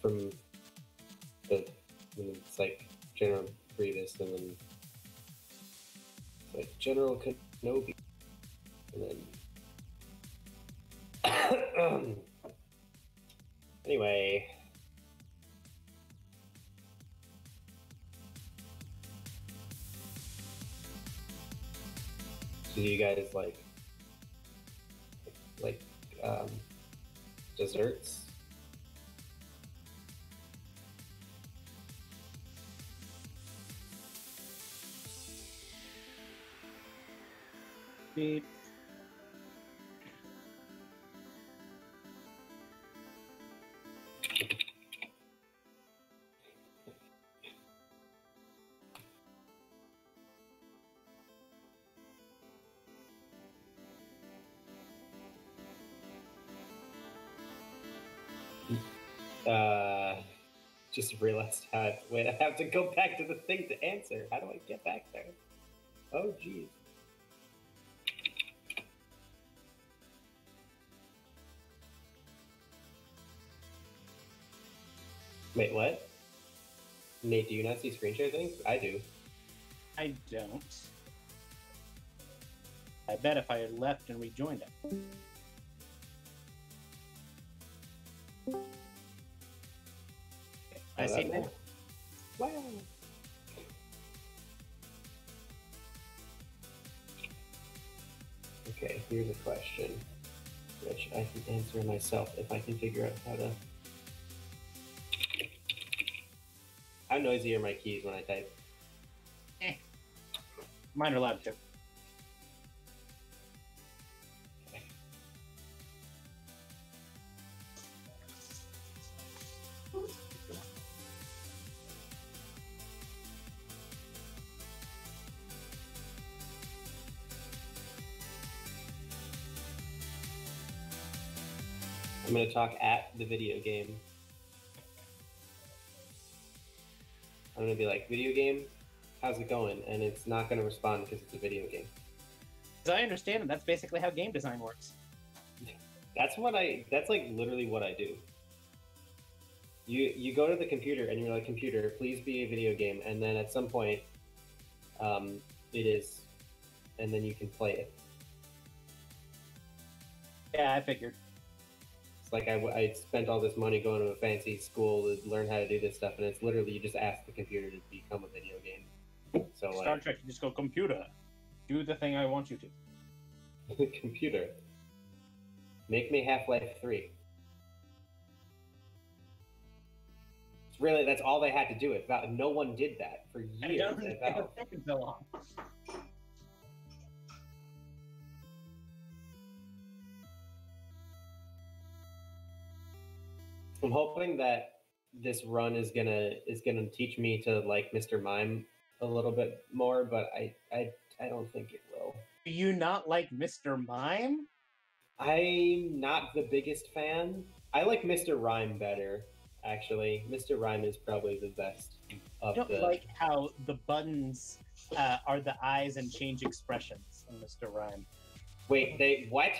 from the, it's like General Grievous, and then like General Kenobi, and then anyway. Do you guys like desserts? Beep. Just realized how. Wait, I have to go back to the thing to answer. How do I get back there? Oh, geez. Wait, what? Nate, do you not see screen share things? I do. I don't. I bet if I had left and rejoined it. I see now. Wow. Okay, here's a question, which I can answer myself if I can figure out how to. How noisy are my keys when I type? Mine are loud too. I'm going to talk at the video game. I'm going to be like, video game, how's it going? And it's not going to respond because it's a video game. As I understand it, that's basically how game design works. That's like literally what I do. You go to the computer and you're like, computer, please be a video game. And then at some point, it is, and then you can play it. Yeah, I figured. It's like I spent all this money going to a fancy school to learn how to do this stuff, and it's literally you just ask the computer to become a video game. So Star Trek, you just go, computer, do the thing I want you to. Computer, make me Half-Life 3. Really, that's all they had to do. No one did that for years. It doesn't take so long. I'm hoping that this run is gonna teach me to like Mr. Mime a little bit more, but I don't think it will. Do you not like Mr. Mime? I'm not the biggest fan. I like Mr. Rhyme better, actually. Mr. Rhyme is probably the best of the... I don't like how the buttons are the eyes and change expressions in Mr. Rhyme. Wait, what?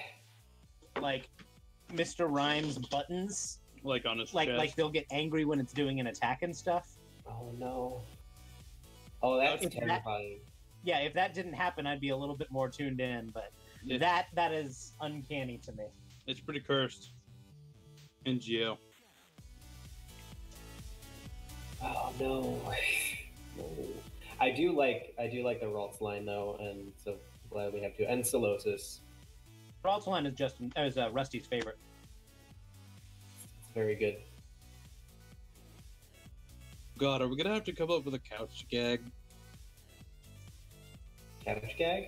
Like, Mr. Rhyme's buttons... Like on his like, chest. Like they'll get angry when it's doing an attack and stuff. Oh no. Oh, that's terrifying. If that didn't happen, I'd be a little bit more tuned in, but that is uncanny to me. It's pretty cursed. NGO. Oh no. No. I do like the Ralts line though, and so glad we have to. And Solosis. Ralts line is Rusty's favorite. Very good. God, are we gonna have to come up with a couch gag? Couch gag?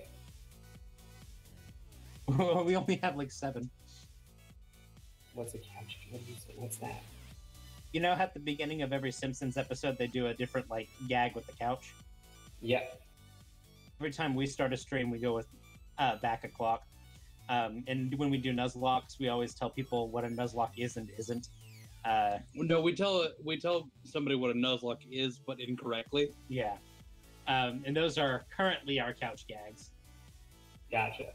We only have like 7. What's a couch? What do you say? What's that? You know, at the beginning of every Simpsons episode, they do a different like gag with the couch. Yep. Every time we start a stream, we go with back a clock. And when we do Nuzlocks, we always tell people what a Nuzlocke is and isn't. No, we tell somebody what a Nuzlocke is, but incorrectly. Yeah. And those are currently our couch gags. Gotcha.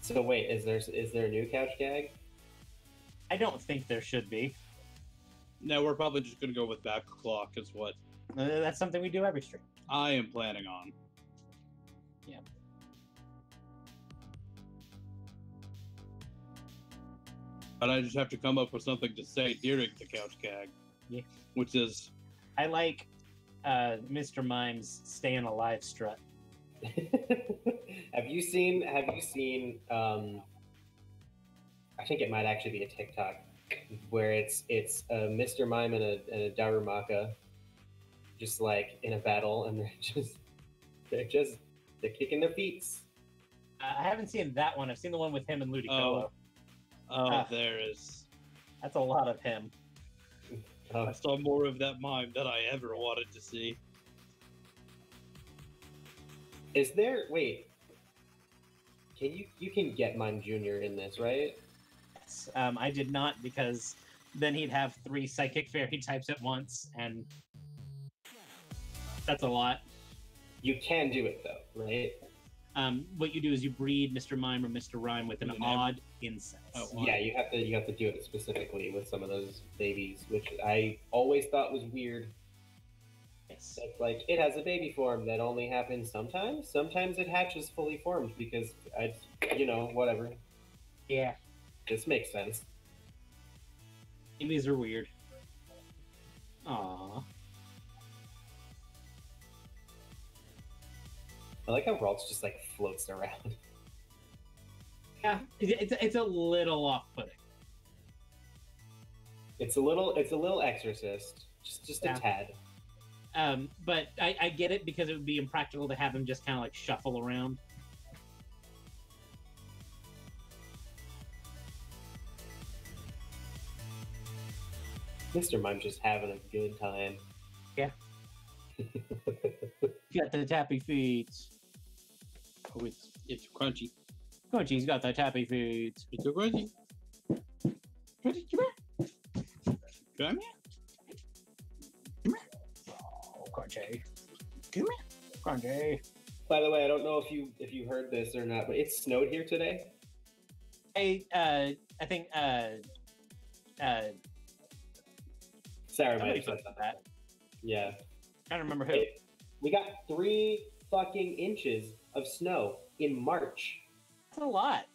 So wait, is there a new couch gag? I don't think there should be. No, we're probably just gonna go with back clock is what That's something we do every stream. I am planning on. Yeah. But I just have to come up with something to say during the couch gag. Yeah. Which is I like Mr. Mime's staying alive strut. Have you seen? I think it might actually be a TikTok where it's Mr. Mime and a Darumaka just like in a battle, and they're kicking their feet. I haven't seen that one. I've seen the one with him and Ludicolo. There is. That's a lot of him. I saw more of that mime than I ever wanted to see. Is there? Wait. You can get Mime Junior in this, right? Yes. I did not, because then he'd have 3 psychic fairy types at once, and that's a lot. You can do it though, right? What you do is you breed Mr. Mime or Mr. Rhyme with an odd insect. Oh, wow. Yeah, you have to do it specifically with some of those babies, which I always thought was weird. Yes. It's like it has a baby form that only happens sometimes. Sometimes it hatches fully formed because whatever. Yeah. This makes sense. Babies are weird. Aww. I like how Ralts just like floats around. Yeah, it's a little off-putting. It's a little Exorcist, just a tad. But I get it, because it would be impractical to have him just kind of like shuffle around. Mr. Mime's just having a good time. Yeah. Got the tappy feet. Oh, it's crunchy. Crunchy's got the tappy feet. It's so crunchy. Crunchy, come here. Come here. Come here. Oh, Crunchy. Come here. Crunchy. By the way, I don't know if you heard this or not, but it snowed here today. I think Sarah might somebody have said said that. Yeah. I don't remember who. We got 3 fucking inches of snow in March. That's a lot.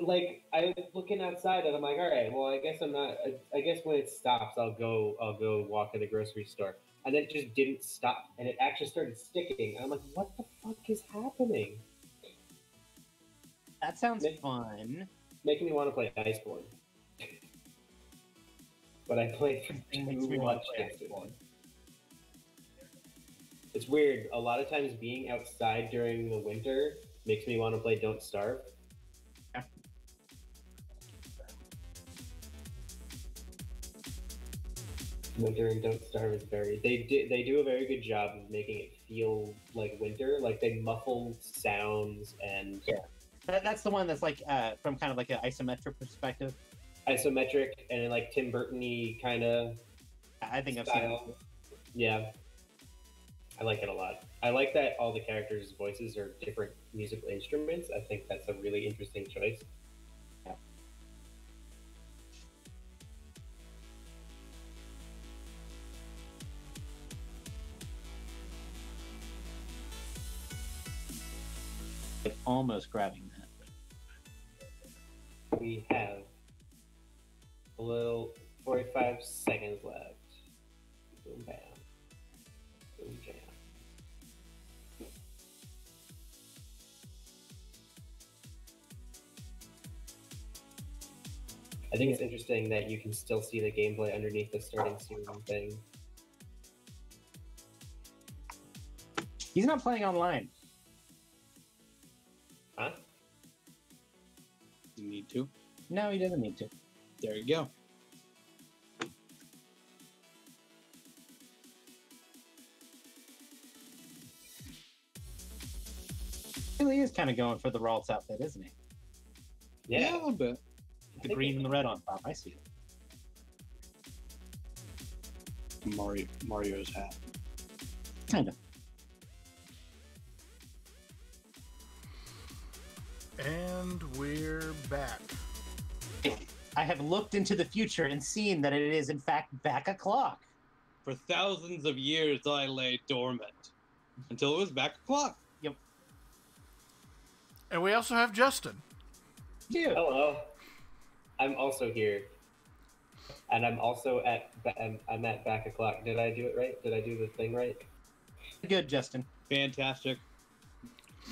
Like, I was looking outside and I'm like, all right, well, I guess I'm not. I guess when it stops, I'll go walk to the grocery store. And then it just didn't stop, and it actually started sticking. And I'm like, what the fuck is happening? That sounds fun. Making me want to play Iceborne. But I played for too much Iceborne. It's weird. A lot of times being outside during the winter makes me want to play Don't Starve. Yeah. Winter and Don't Starve is they do a very good job of making it feel like winter. Like they muffle sounds and That's the one that's like from kind of like an isometric perspective. Isometric and like Tim Burton-y kind of. I think style. I've seen it. Yeah. I like it a lot. I like that all the characters' voices are different musical instruments. I think that's a really interesting choice. Yeah. Like almost grabbing that. We have a little 45 seconds left. Boom, bam. Boom, jam. I think it's interesting that you can still see the gameplay underneath the starting soon thing. He's not playing online. Huh? You need to. No, he doesn't need to. There you go. He really is kind of going for the Ralts outfit, isn't he? Yeah. A little bit. The green and the red on top. I see it. Mario's hat. Kind of. And we're back. I have looked into the future and seen that it is, in fact, back o'clock. For thousands of years, I lay dormant until it was back o'clock. Yep. And we also have Justin. Yeah. Hello. I'm also here. And I'm also I'm at back o'clock. Did I do it right? Did I do the thing right? Good, Justin. Fantastic.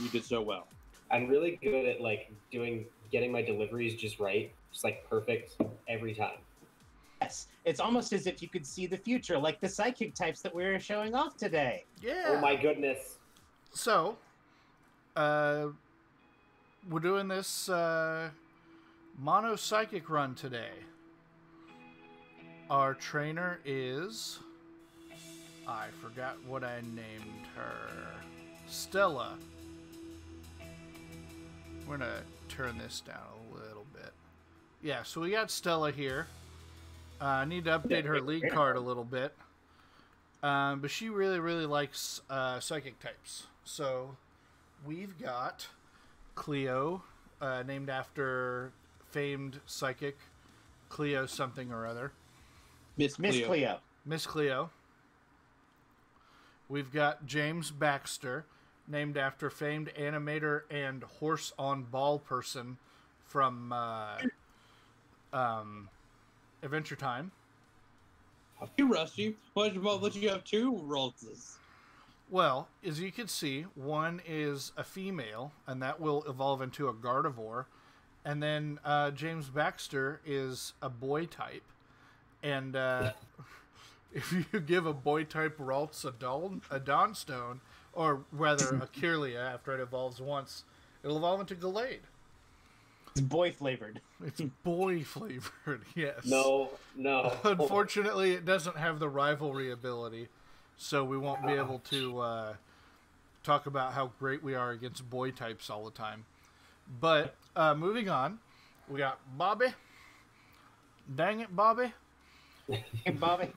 You did so well. I'm really good at getting my deliveries just right. Just like perfect every time. Yes. It's almost as if you could see the future, like the psychic types that we were showing off today. Yeah. Oh my goodness. So, we're doing this mono psychic run today. Our trainer is... I forgot what I named her. Stella. We're going to turn this down a little bit. Yeah, so we got Stella here. I need to update her lead card a little bit. But she really, really likes psychic types. So we've got Cleo, named after famed psychic Cleo something or other. Miss Cleo. Miss Cleo. We've got James Baxter, named after famed animator and horse on ball person from Adventure Time. You Rusty, why did you have two Roltzes? Well, as you can see, one is a female, and that will evolve into a Gardevoir. And then James Baxter is a boy type. And if you give a boy type Ralts a Dawnstone, or rather a Kirlia after it evolves once, it'll evolve into Gallade. It's boy flavored. It's boy flavored, yes. No. Unfortunately, it doesn't have the rivalry ability, so we won't be able to talk about how great we are against boy types all the time. But moving on, we got Bobby. Dang it, Bobby. Hey, Bobby.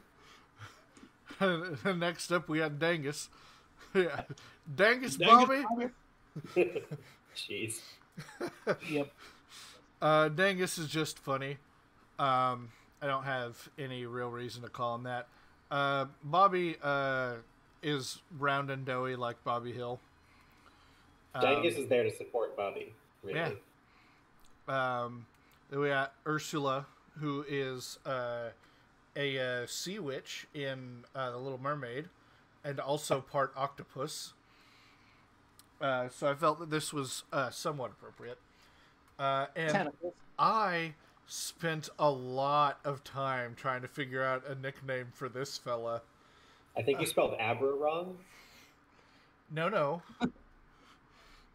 Next up, we got Dangus. Yeah. Dangus Bobby. Jeez. Yep. Dangus is just funny. I don't have any real reason to call him that. Bobby is round and doughy like Bobby Hill. Dangus is there to support Bobby. Really. Yeah. Then we got Ursula, who is a sea witch in The Little Mermaid, and also part octopus. So I felt that this was somewhat appropriate. And Tentacles. I spent a lot of time trying to figure out a nickname for this fella. I think you spelled Abra wrong. No.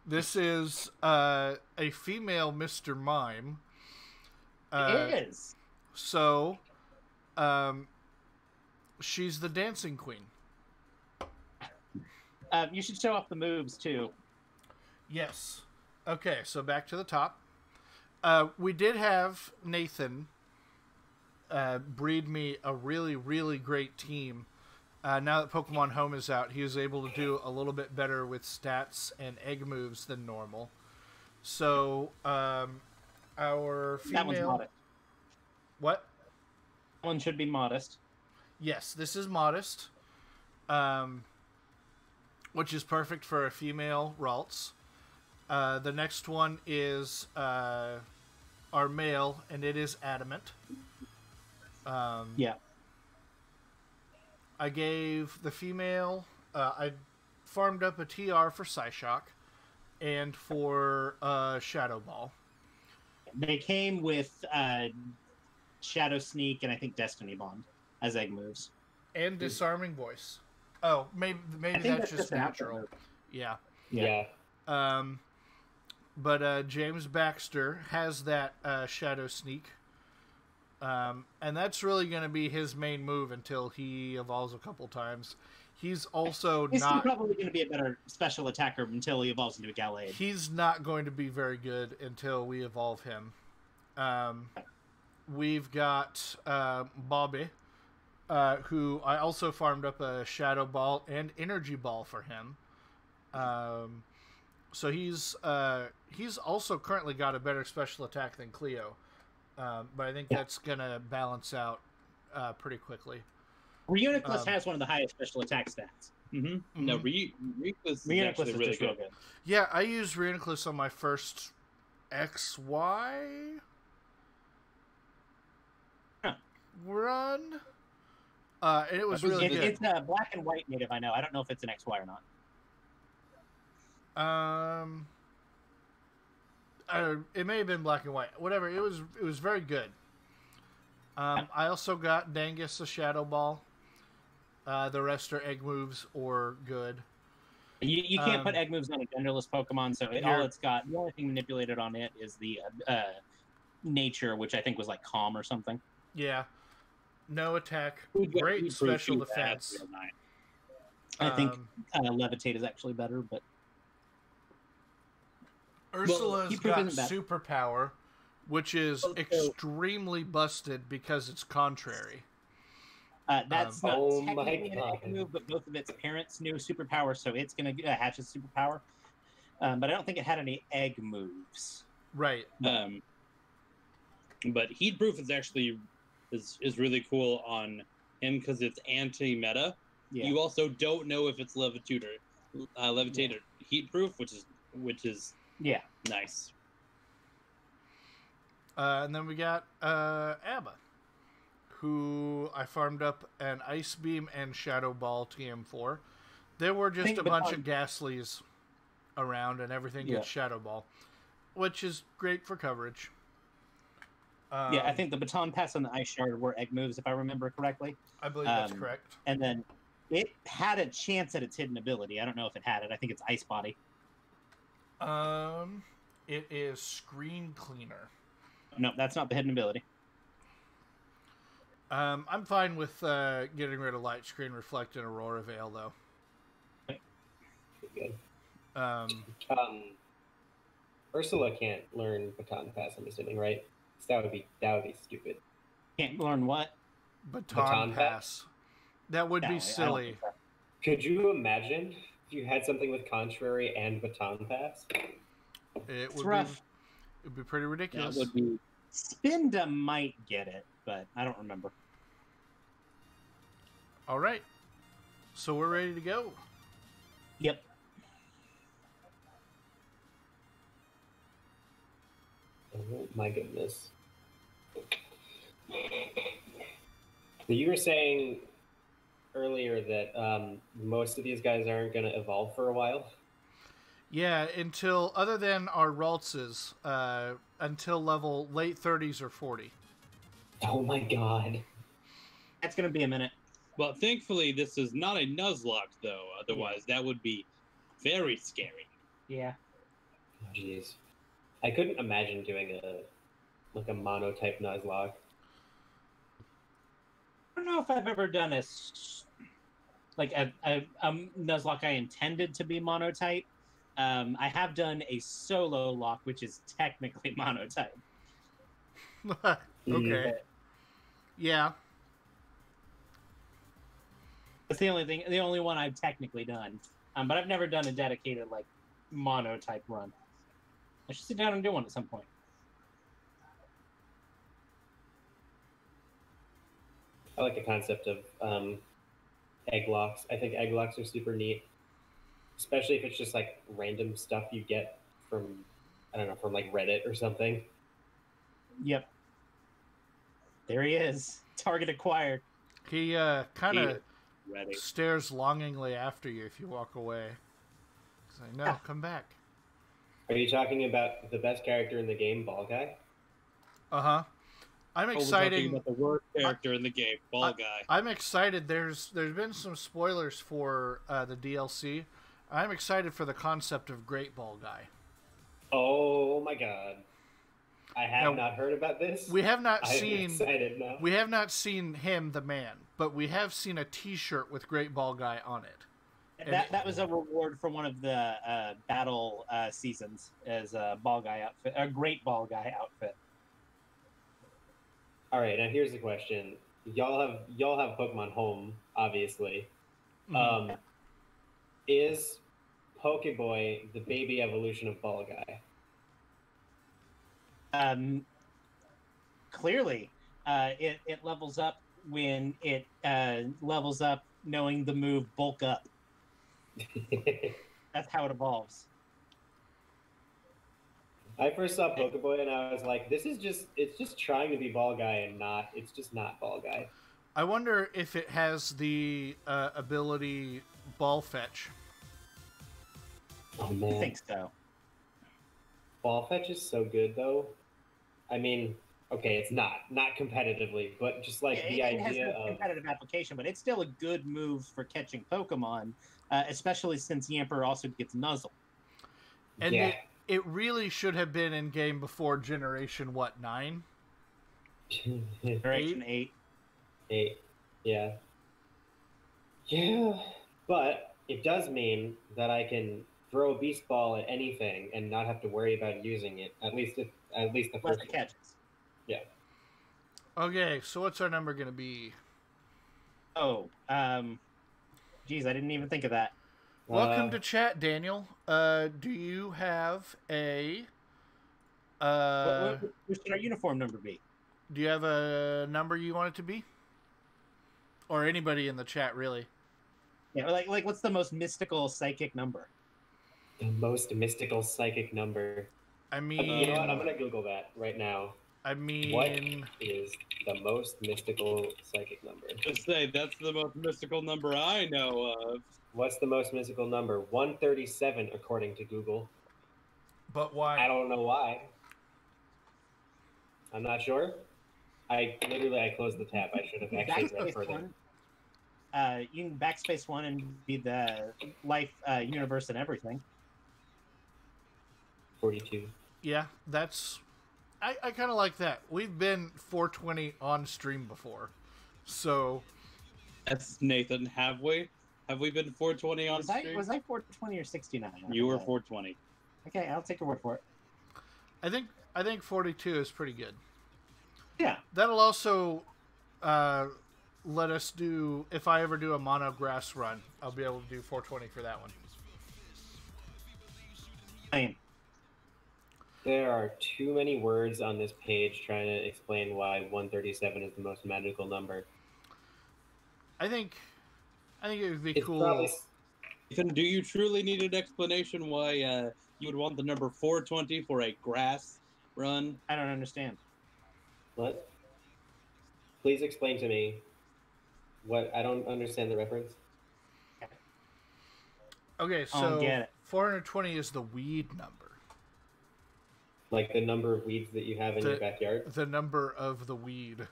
This is a female Mr. Mime. It is. So, she's the dancing queen. You should show off the moves, too. Yes. Okay, so back to the top. We did have Nathan breed me a really, really great team. Now that Pokemon Home is out, he was able to do a little bit better with stats and egg moves than normal. So, our female... That one's modest. What? That one should be modest. Yes, this is modest. Which is perfect for a female Ralts. The next one is our male, and it is Adamant. Yeah. I gave the female... I farmed up a TR for Psyshock and for Shadow Ball. They came with Shadow Sneak and I think Destiny Bond as egg moves. And Disarming Voice. Oh, maybe that's just natural. Yeah. But James Baxter has that Shadow Sneak. And that's really going to be his main move until he evolves a couple times. He's also He's still probably going to be a better special attacker until he evolves into a Gallade. He's not going to be very good until we evolve him. We've got Bobby, who I also farmed up a Shadow Ball and Energy Ball for him. So he's also currently got a better special attack than Cleo, but I think that's gonna balance out pretty quickly. Reuniclus has one of the highest special attack stats. Mm-hmm. No, Reuniclus is Reuniclus actually is really just real good. Yeah, I used Reuniclus on my first XY run, and it was really good. It's a black and white native. I know. I don't know if it's an XY or not. It may have been black and white. Whatever. It was very good. I also got Dangus the Shadow Ball. The rest are egg moves or good. You can't put egg moves on a genderless Pokemon, so the only thing manipulated on it is the nature, which I think was like calm or something. Yeah. No attack. Great special defense. I think Levitate is actually better, but Ursula's got superpower, which is extremely busted because it's contrary. That's not technically an egg move, but both of its parents knew superpower, so it's going to hatch a superpower. But I don't think it had any egg moves. Right. But Heat Proof is actually is really cool on him because it's anti-meta. Yeah. You also don't know if it's Levitate or Heat Proof, which is nice. And then we got Abba, who I farmed up an Ice Beam and Shadow Ball TM for. There were just a bunch of Ghastlies around, and everything gets Shadow Ball, which is great for coverage. I think the Baton Pass and the Ice Shard were egg moves, if I remember correctly. I believe that's correct. And then it had a chance at its hidden ability. I don't know if it had it. I think it's Ice Body. It is Screen Cleaner. No, that's not the hidden ability. I'm fine with getting rid of Light Screen Reflect and Aurora Veil, though. Good. Ursula can't learn Baton Pass, I'm assuming, right? That would be stupid. Can't learn what? Baton Pass. That would be silly. Could you imagine if you had something with Contrary and Baton Pass? It would be pretty ridiculous. That would be. Spinda might get it, but I don't remember. All right. So we're ready to go. Yep. Oh my goodness. You were saying earlier that most of these guys aren't going to evolve for a while? Yeah, other than our Raltses, until level late 30s or 40. Oh my god. That's going to be a minute. Well, thankfully, this is not a Nuzlocke, though. Otherwise, that would be very scary. Yeah. Jeez. I couldn't imagine doing a mono-type Nuzlocke. I don't know if I've ever done a Nuzlocke I intended to be monotype. I have done a solo lock, which is technically monotype. Okay. Yeah. That's the only one I've technically done. But I've never done a dedicated monotype run. I should sit down and do one at some point. I like the concept of egg locks. I think egg locks are super neat, especially if it's just random stuff you get from, I don't know, from Reddit or something. Yep. There he is. Target acquired. He kind of stares longingly after you if you walk away. He's like, no, come back. Are you talking about the best character in the game, Ball Guy? Uh-huh. I'm excited about the worst character in the game, Ball Guy. I'm excited. There's been some spoilers for the DLC. I'm excited for the concept of Great Ball Guy. Oh my god! I have not heard about this. We have not I'm excited now. We have not seen him, the man, but we have seen a T-shirt with Great Ball Guy on it. That was a reward for one of the battle seasons as a ball guy outfit, a great ball guy outfit. All right, now here's the question: y'all have Pokemon Home, obviously. Mm-hmm. Is Pokeboy the baby evolution of Ball Guy? Clearly, it levels up when it levels up knowing the move Bulk Up. That's how it evolves. I first saw Pokeboy and I was like, it's just trying to be Ball Guy and it's just not Ball Guy. I wonder if it has the ability Ball Fetch. Oh, man. I think so. Ball Fetch is so good, though. I mean, okay, it's not competitively, but just like the idea of competitive application, but it's still a good move for catching Pokemon, especially since Yamper also gets Nuzzle. And it really should have been in game before Generation 9? Generation 8. 8, yeah. Yeah, but it does mean that I can throw a Beast Ball at anything and not have to worry about using it, at least the first one. Catches. Yeah. Okay, so what's our number going to be? Oh, geez, I didn't even think of that. Welcome to chat, Daniel. Do you have a... what should our uniform number be? Do you have a number you want it to be? Or anybody in the chat, really? Yeah, like what's the most mystical psychic number? The most mystical psychic number. I mean... you know what? I'm going to Google that right now. I mean... What is the most mystical psychic number? Just say, that's the most mystical number I know of. What's the most mystical number? 137, according to Google. But why? I don't know why. I'm not sure. I closed the tab. I should have actually read further. You can backspace 1 and be the life, universe, and everything. 42. Yeah, that's... I kind of like that. We've been 420 on stream before, so... That's Nathan. Have we? Have we been 420 on stream? Was I 420 or 69? You were 420. Okay, I'll take your word for it. I think 42 is pretty good. Yeah. That'll also let us do... If I ever do a mono grass run, I'll be able to do 420 for that one. Fine. There are too many words on this page trying to explain why 137 is the most magical number. I think it would be cool. Probably... Ethan, do you truly need an explanation why you would want the number 420 for a grass run? I don't understand. What? Please explain to me. What? I don't understand the reference. Okay, so 420 is the weed number. Like the number of weeds that you have in your backyard? The number of the weed.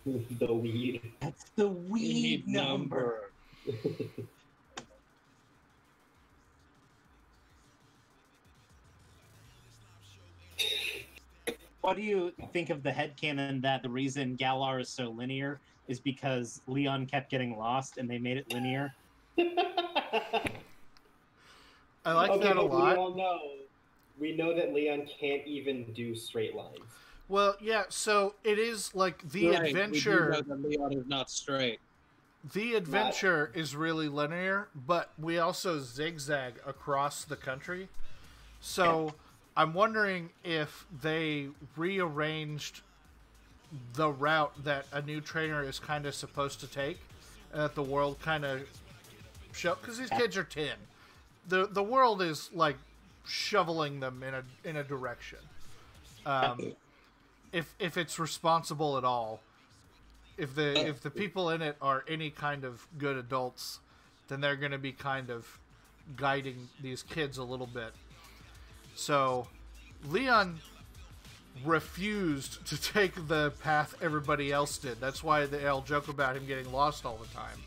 The weed. That's the weed number. What do you think of the headcanon that the reason Galar is so linear is because Leon kept getting lost and they made it linear? I like that a lot. We know that Leon can't even do straight lines. Well, yeah, so it is like the adventure. We do know that Leon is not straight. The adventure is really linear, but we also zigzag across the country. So I'm wondering if they rearranged the route that a new trainer is kind of supposed to take, and that the world kind of show, because these kids are 10. The world is like shoveling them in a direction. If it's responsible at all, if the people in it are any kind of good adults, then they're going to be kind of guiding these kids a little bit. So Leon refused to take the path everybody else did. That's why they all joke about him getting lost all the time.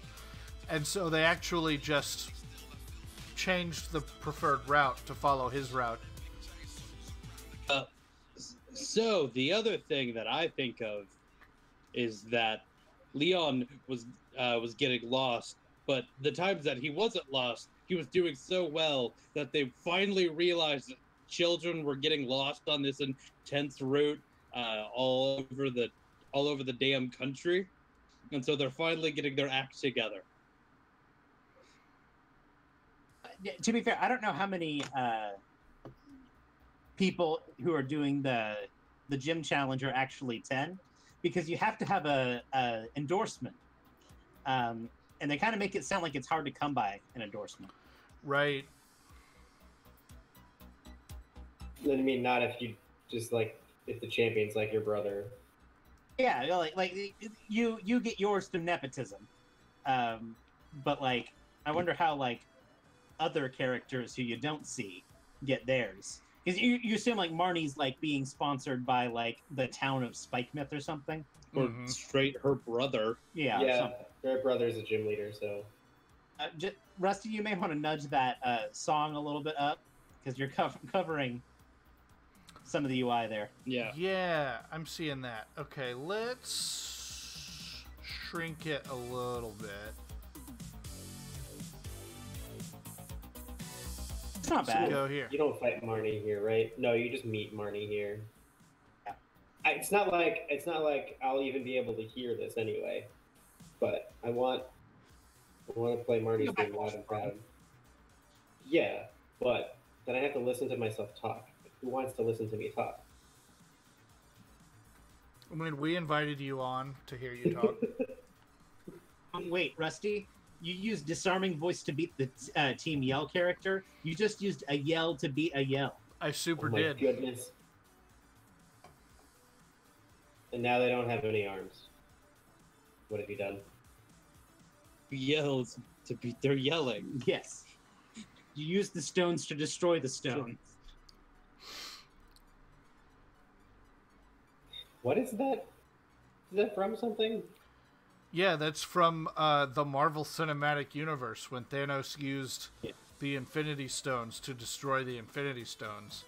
And so they actually just changed the preferred route to follow his route. So the other thing that I think of is that Leon was getting lost, but the times that he wasn't lost, he was doing so well that they finally realized that children were getting lost on this intense route all over the damn country, and so they're finally getting their act together. to be fair, I don't know how many people who are doing the gym challenge are actually 10, because you have to have a endorsement, and they kind of make it sound like it's hard to come by an endorsement. Right. I mean, not if you just like if the champion's like your brother. Yeah, like you get yours through nepotism, but like I wonder how like other characters who you don't see get theirs. Because you assume like Marnie's like being sponsored by like the town of Spikemouth or something, or straight her brother. Yeah, her brother's a gym leader. So, Rusty, you may want to nudge that song a little bit up because you're covering some of the UI there. Yeah, I'm seeing that. Okay, let's shrink it a little bit. It's not bad. Go here. You don't fight Marnie here, right? No, you just meet Marnie here. Yeah. It's not like I'll even be able to hear this anyway. But I want to play Marnie's thing loud and proud. Yeah, but then I have to listen to myself talk. Who wants to listen to me talk? I mean, we invited you on to hear you talk. Wait, Rusty, you used disarming voice to beat the Team Yell character. You just used a yell to beat a yell. I super my did. Goodness. And now they don't have any arms. What have you done? Yells to beat their yelling. Yes. You used the stones to destroy the stone. What is that? Is that from something? Yeah, that's from the Marvel Cinematic Universe when Thanos used the Infinity Stones to destroy the Infinity Stones.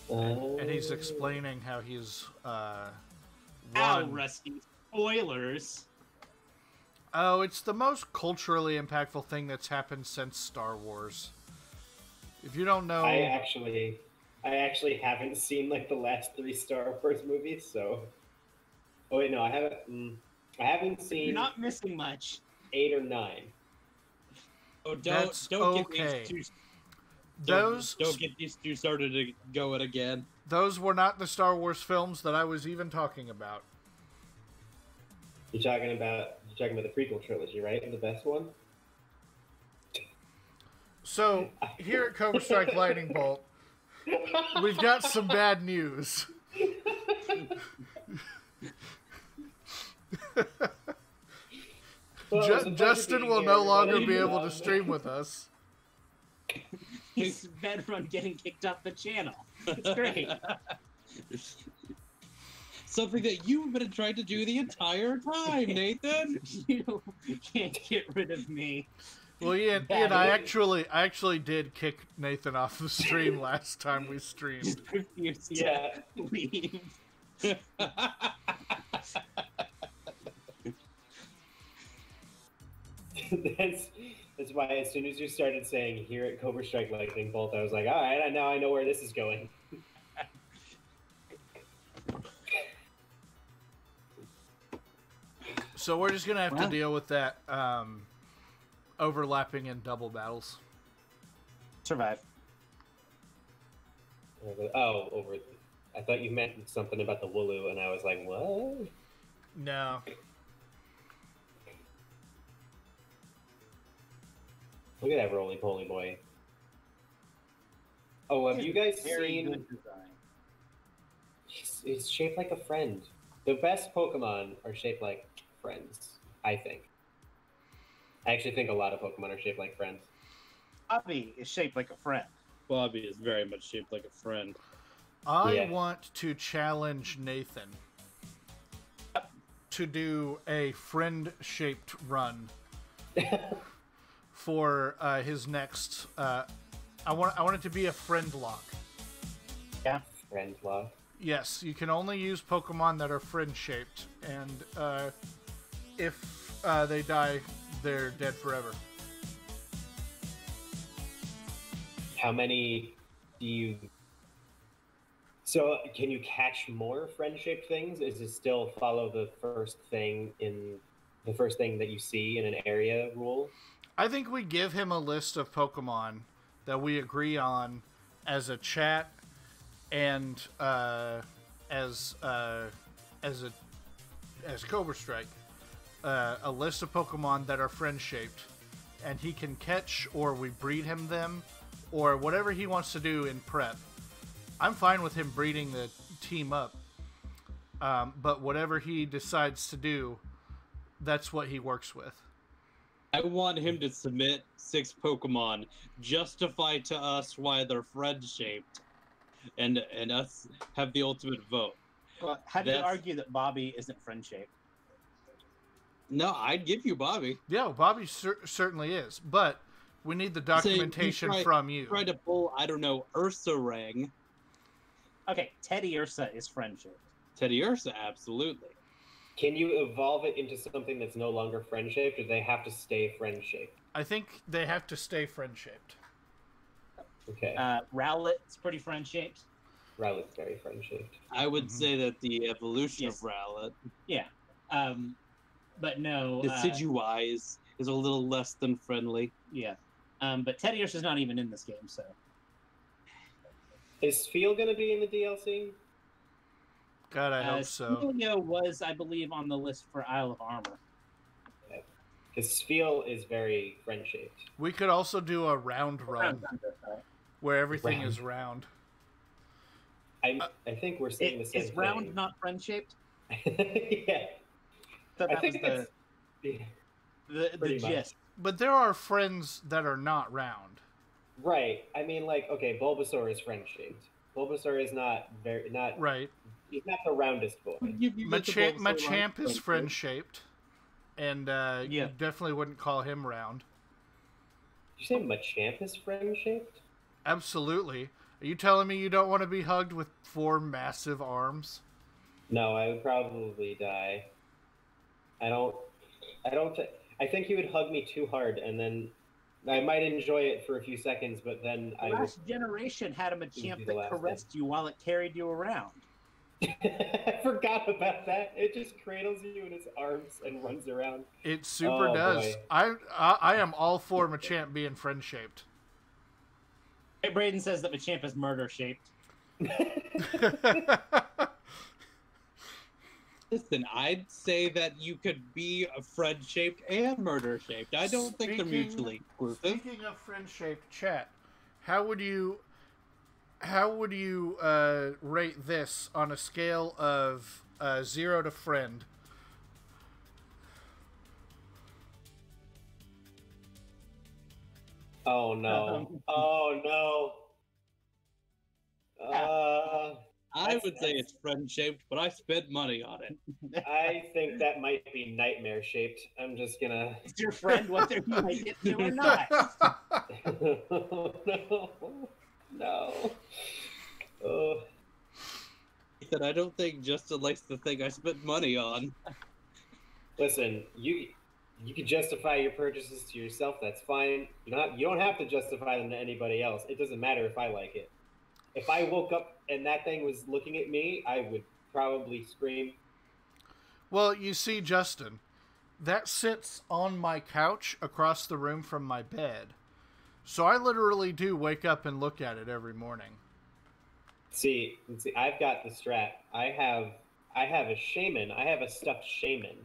And he's explaining how he's Ow, Rusty. Spoilers. Oh, it's the most culturally impactful thing that's happened since Star Wars. If you don't know... I actually haven't seen like the last 3 Star Wars movies, so... Oh wait, no, I haven't seen... You're not missing much. 8 or 9. Oh, That's don't okay. get these Those... Don't get these two started to go it again. Those were not the Star Wars films that I was even talking about. You're talking about the prequel trilogy, right? The best one? So, here at Cobrastryke Lightningbolt, we've got some bad news. Justin will no longer be able to stream with us. He's bent from getting kicked off the channel. It's great. Something that you've been trying to do the entire time, Nathan. You can't get rid of me. Well, Ian, I actually did kick Nathan off the stream last time we streamed. Just refuse to leave. That's why as soon as you started saying here at Cobrastryke Lightningbolt, I was like, all right, now I know where this is going. So we're just gonna have to deal with that overlapping in double battles. Survive. Oh, I thought you meant something about the Wooloo, and I was like, what? No. Look at that roly-poly boy. Oh, have you guys seen... Good design. He's shaped like a friend. The best Pokemon are shaped like friends, I think. I actually think a lot of Pokemon are shaped like friends. Bobby is shaped like a friend. Bobby is very much shaped like a friend. I want to challenge Nathan to do a friend-shaped run for his next. I want it to be a friend lock. Yeah, friend lock. Yes, you can only use Pokemon that are friend-shaped, and if they die, they're dead forever. How many do you... So, can you catch more friend-shaped things? Is it still follow the first thing that you see in an area rule? I think we give him a list of Pokemon that we agree on as a chat and as Cobrastryke. A list of Pokemon that are friend-shaped, and he can catch, or we breed him them, or whatever he wants to do in prep. I'm fine with him breeding the team up, but whatever he decides to do, that's what he works with. I want him to submit 6 Pokemon, justify to us why they're friend-shaped, and us have the ultimate vote. Well, how do you argue that Bobby isn't friend-shaped? No, I'd give you Bobby. Yeah, Bobby certainly is, but we need the documentation from you. Try to pull, I don't know, Ursa-Rang. Okay, Teddy Ursa is friend-shaped. Teddy Ursa, absolutely. Can you evolve it into something that's no longer friend-shaped, or do they have to stay friend-shaped? I think they have to stay friend-shaped. Okay. Rowlet's pretty friend-shaped. Rowlet's very friend-shaped. I would say that the evolution of Rowlet... Yeah. But no... Decidueye is a little less than friendly. Yeah. But Teddy Ursa's not even in this game, so... Is Spheal going to be in the DLC? God, I hope so. Spheal was, I believe, on the list for Isle of Armor. Because Spheal is very friend-shaped. We could also do a round run where everything is round. I think we're saying the same thing. Is round not friend-shaped? Yeah. I think that's the gist. But there are friends that are not round. Right. I mean, like, okay, Bulbasaur is friend-shaped. Bulbasaur is not right. He's not the roundest boy. Machamp is friend-shaped, and you definitely wouldn't call him round. Did you say Machamp is friend-shaped? Absolutely. Are you telling me you don't want to be hugged with 4 massive arms? No, I would probably die. I think he would hug me too hard, and then I might enjoy it for a few seconds, but then Last generation had a Machamp that caressed you while it carried you around. I forgot about that. It just cradles you in its arms and runs around. It super does. Boy. I am all for Machamp being friend-shaped. Hey, Braden says that Machamp is murder-shaped. Listen, I'd say that you could be a friend-shaped and murder-shaped. I don't think they're mutually exclusive. Speaking of friend-shaped, chat, how would you rate this on a scale of 0 to friend? Oh no! Oh no! I would say it's friend-shaped, but I spent money on it. I think that might be nightmare-shaped. I'm just gonna... It's your friend, whether you like it to or not. No. Oh. Ethan, I don't think Justin likes the thing I spent money on. Listen, you can justify your purchases to yourself. That's fine. You don't have to justify them to anybody else. It doesn't matter if I like it. If I woke up and that thing was looking at me, I would probably scream. Well, you see, Justin, that sits on my couch across the room from my bed. So I literally do wake up and look at it every morning. See, I've got the strat. I have a shaman. I have a stuffed shaman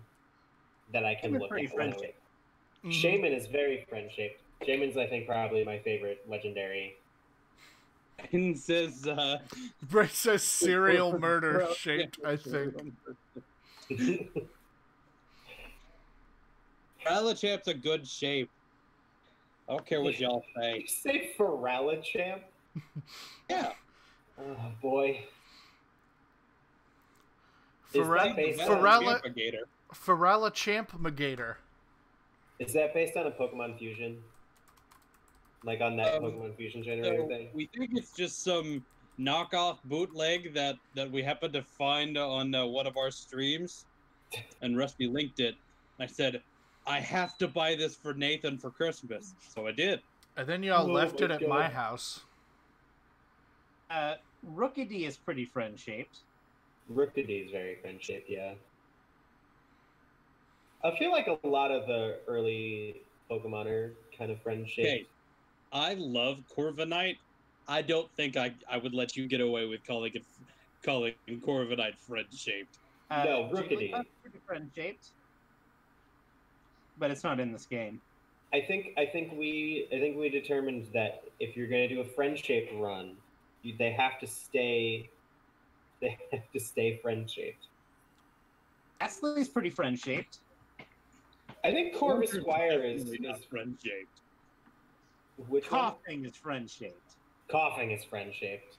that I can look at. Mm-hmm. Shaman is very friend-shaped. Shaman's, I think, probably my favorite legendary. And says, Bray says serial murder shaped, I think. Ralachamp's a good shape. I don't care what y'all say. Did you say Feralachamp? Yeah. Oh, boy. Feralachampmagator. Is that based on a Pokemon Fusion? Like on that Pokemon Fusion generator thing? We think it's just some knockoff bootleg that we happened to find on one of our streams, and Rusty linked it. I said, I have to buy this for Nathan for Christmas, so I did. And then y'all left it at my house. Rookidee is pretty friend-shaped. Rookidee is very friend-shaped, yeah. I feel like a lot of the early Pokemon are kind of friend shaped. Okay, I love Corviknight. I don't think I would let you get away with calling Corviknight friend shaped. No, Rookity. Pretty friend shaped, but it's not in this game. I think we determined that if you're going to do a friend shaped run, they have to stay friend shaped. Astley's pretty friend shaped. I think Cobrastryke is not friend shaped. Which Coughing is friend shaped. Coughing is friend shaped.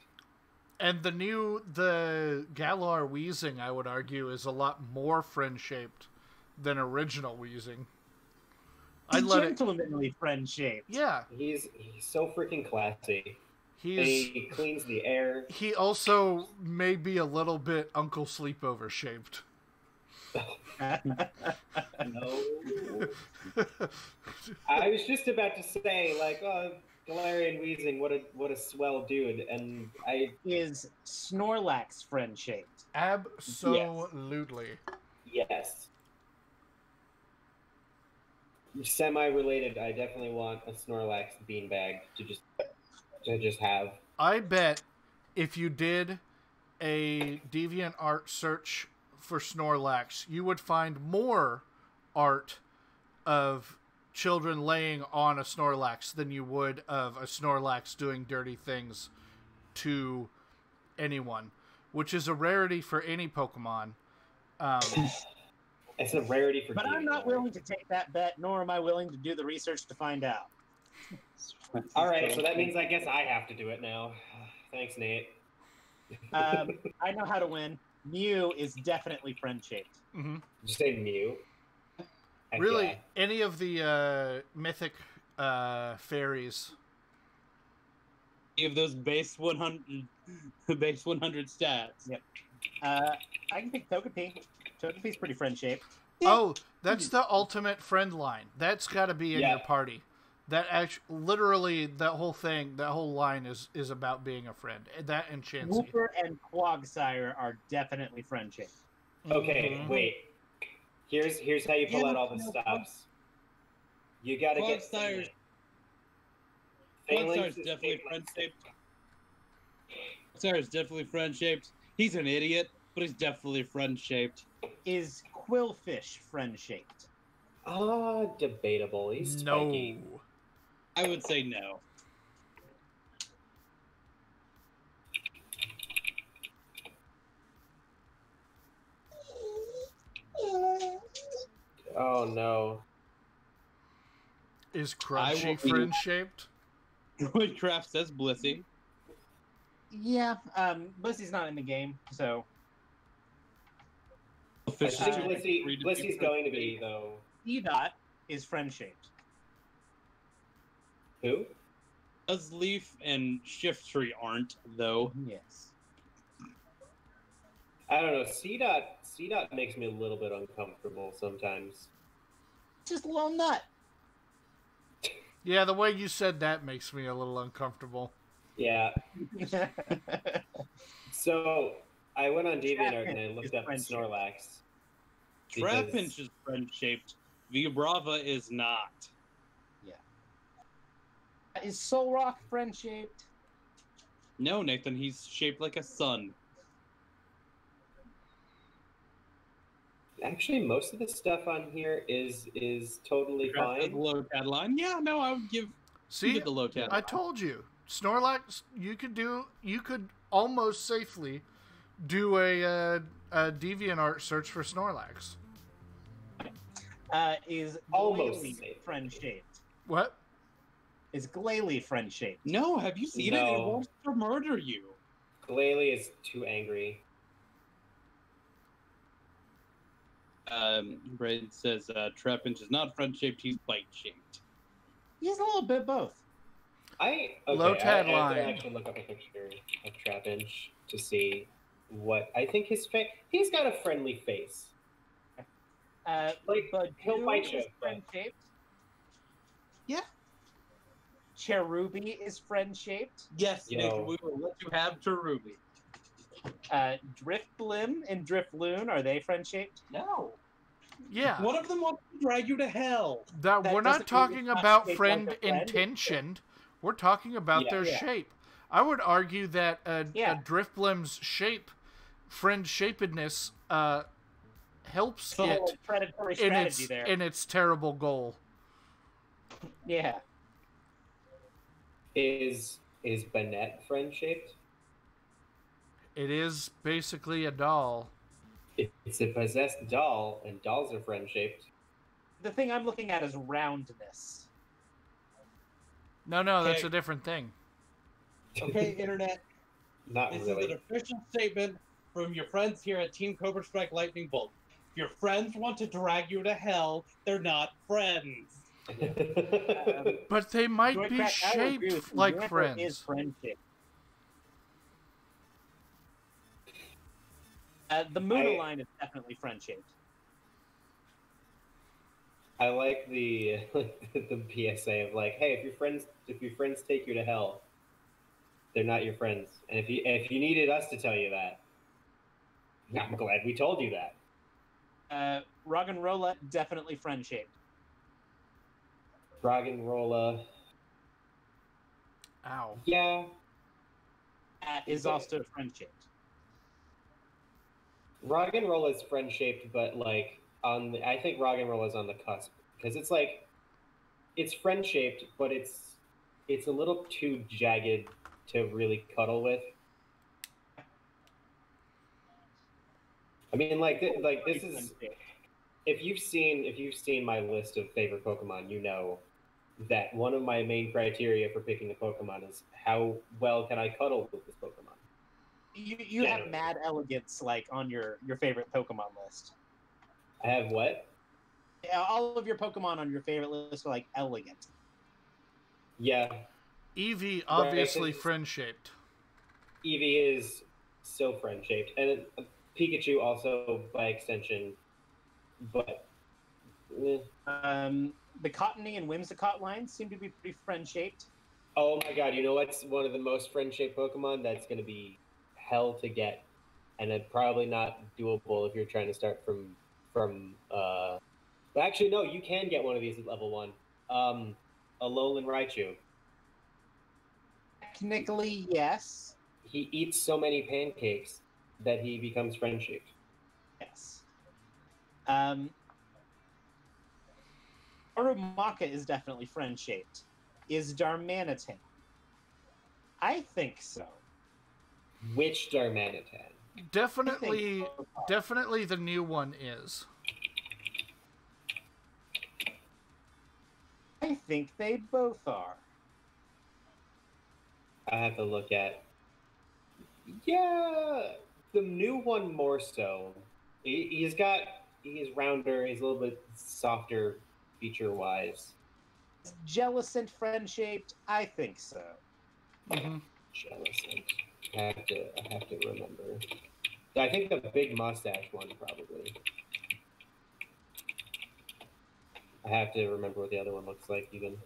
And the Galar Wheezing, I would argue, is a lot more friend shaped than original Wheezing. He's gentlemanly friend shaped. Yeah. He's so freaking classy. He cleans the air. He also may be a little bit Uncle Sleepover shaped. No. I was just about to say, like, oh, Galarian Wheezing, what a swell dude, and is Snorlax friend shaped. Absolutely. Yes. Semi-related, I definitely want a Snorlax beanbag to just have. I bet if you did a DeviantArt search for Snorlax, you would find more art of children laying on a Snorlax than you would of a Snorlax doing dirty things to anyone, which is a rarity for any Pokemon. It's a rarity for. But I'm not willing to take that bet, nor am I willing to do the research to find out. All right, so that means I guess I have to do it now. Thanks, Nate. I know how to win. Mew is definitely friend shaped. Mm-hmm. Did you say Mew? Really, yeah. any of the mythic fairies. Any of those base 100 stats. Yep. I can pick Togepi. Togepi's pretty friend shaped. Yeah. Oh, that's the ultimate friend line. That's got to be in your party. That literally, that whole thing, that whole line is about being a friend. That and Chansey. Wooper and Quagsire are definitely friend shaped. Okay, wait. Here's how you pull out all the stops. You gotta get Quagsire's definitely friend shaped. Quagsire's definitely friend shaped. He's an idiot, but he's definitely friend shaped. Is Quillfish friend shaped? Debatable. He's spiky. No. I would say no. Oh no. Is Crunchy friend shaped? Woodcraft says Blissey. Yeah, Blissey's not in the game, so. I think Blissey's going to be, though. Edot is friend shaped. Who? Leaf and Shiftry aren't, though. Yes. I don't know. C-Dot makes me a little bit uncomfortable sometimes. Just a little nut. Yeah, the way you said that makes me a little uncomfortable. Yeah. So, I went on DeviantArt and I looked up Snorlax. Trapinch is friend-shaped. Vibrava is not. Yeah. Is Solrock friend-shaped? No, Nathan, he's shaped like a sun. Actually, most of the stuff on here is totally fine. The low tad line. Yeah, no, I would give the low tad line. I told you. Snorlax, you could almost safely do a DeviantArt search for Snorlax. Is almost Glalie friend-shaped? What? Is Glalie friend-shaped? No, have you seen it? It wants to murder you. Glalie is too angry. Braden says Trapinch is not friend-shaped, he's bite-shaped. He's a little bit both. Low tad line. I actually look up a picture of Trapinch to see what I think his face. He's got a friendly face. But he'll bite you. Friend-shaped. Yeah. Cherubi is friend-shaped. Yes, Nathan, we will let you have Cherubi. Drifblim and Drifloon, are they friend-shaped? No. Yeah. One of them wants to drag you to hell. That we're not doesn't mean talking it's not about shaped friend like a friend. intentioned. We're talking about their Yeah. shape. I would argue that a Yeah. Drifblim's shape, friend shapedness, helps It's the whole it predatory in strategy its there. in its terrible goal. Yeah. Is Banette friend shaped? It is basically a doll. It's a possessed doll, and dolls are friend shaped. The thing I'm looking at is roundness. No, that's Okay. a different thing. Okay, Internet. Not This really. is an official statement from your friends here at Team Cobrastryke Lightningbolt. If your friends want to drag you to hell, they're not friends. But they might Joy be Crack, I will agree with shaped you. like Yamper friends. is friend shaped. The Moonaline is definitely friend shaped. I like the the PSA of like, hey, if your friends take you to hell, they're not your friends. And if you needed us to tell you that, I'm glad we told you that. Roggenrola, definitely friend shaped. Roggenrola, Ow. yeah. Is also friend shaped. Roggenrola is friend shaped, but like I think Roggenrola is on the cusp because it's like it's friend shaped, but it's a little too jagged to really cuddle with. I mean, this is if you've seen my list of favorite Pokemon, you know that one of my main criteria for picking a Pokemon is how well can I cuddle with this Pokemon. You have Mad Elegance like on your favorite Pokemon list. I have what? Yeah, all of your Pokemon on your favorite list are like elegant. Yeah. Eevee, obviously Right, friend shaped. Eevee is so friend shaped, and Pikachu also by extension, but. The Cottony and Whimsicott lines seem to be pretty friend shaped. Oh my god! You know what's one of the most friend shaped Pokemon that's going to be hell to get, and it's probably not doable if you're trying to start from. But actually, no, you can get one of these at level 1. A Alolan Raichu. Technically, yes. He eats so many pancakes that he becomes friend shaped. Yes. Arumaka is definitely friend shaped. Is Darmanitan? I think so. Which Darmanitan? Definitely the new one is. I think they both are. I have to look at. Yeah, the new one more so. He's rounder. He's a little bit softer feature-wise. Is Jellicent friend shaped? I think so. Mm-hmm. Jellicent. I have to remember. I think the big mustache one probably. I have to remember what the other one looks like even.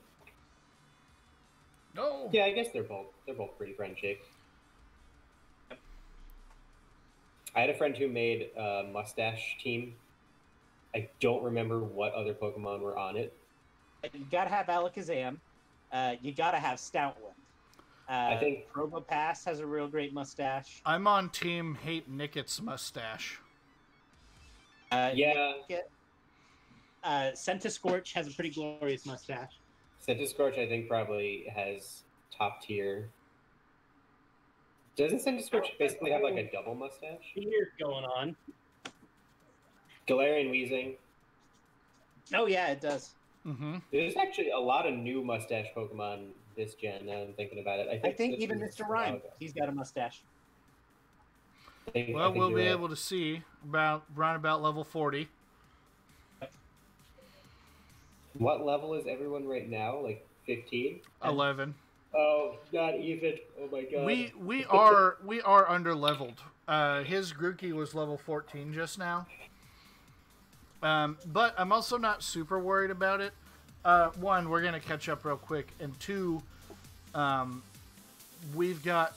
No. Yeah, I guess they're both pretty friend shaped. I had a friend who made a mustache team. I don't remember what other Pokemon were on it. You gotta have Alakazam. You gotta have Stoutland. I think Probopass has a real great mustache. I'm on team hate Nicket's mustache. yeah. Centiskorch has a pretty glorious mustache. Centiskorch, I think, probably has top tier. Doesn't Centiskorch basically have like a double mustache? Beard going on. Galarian Weezing. Oh yeah, it does. Mm-hmm. There's actually a lot of new mustache Pokemon this gen. Now I'm thinking about it. I think even Mr. Rhyme, he's got a mustache. Well, we'll be able to see around about level 40. What level is everyone right now? Like 15? 11. Oh, not even. Oh my god. We are under leveled. His Grookey was level 14 just now. But I'm also not super worried about it. One, we're gonna catch up real quick, and two, we've got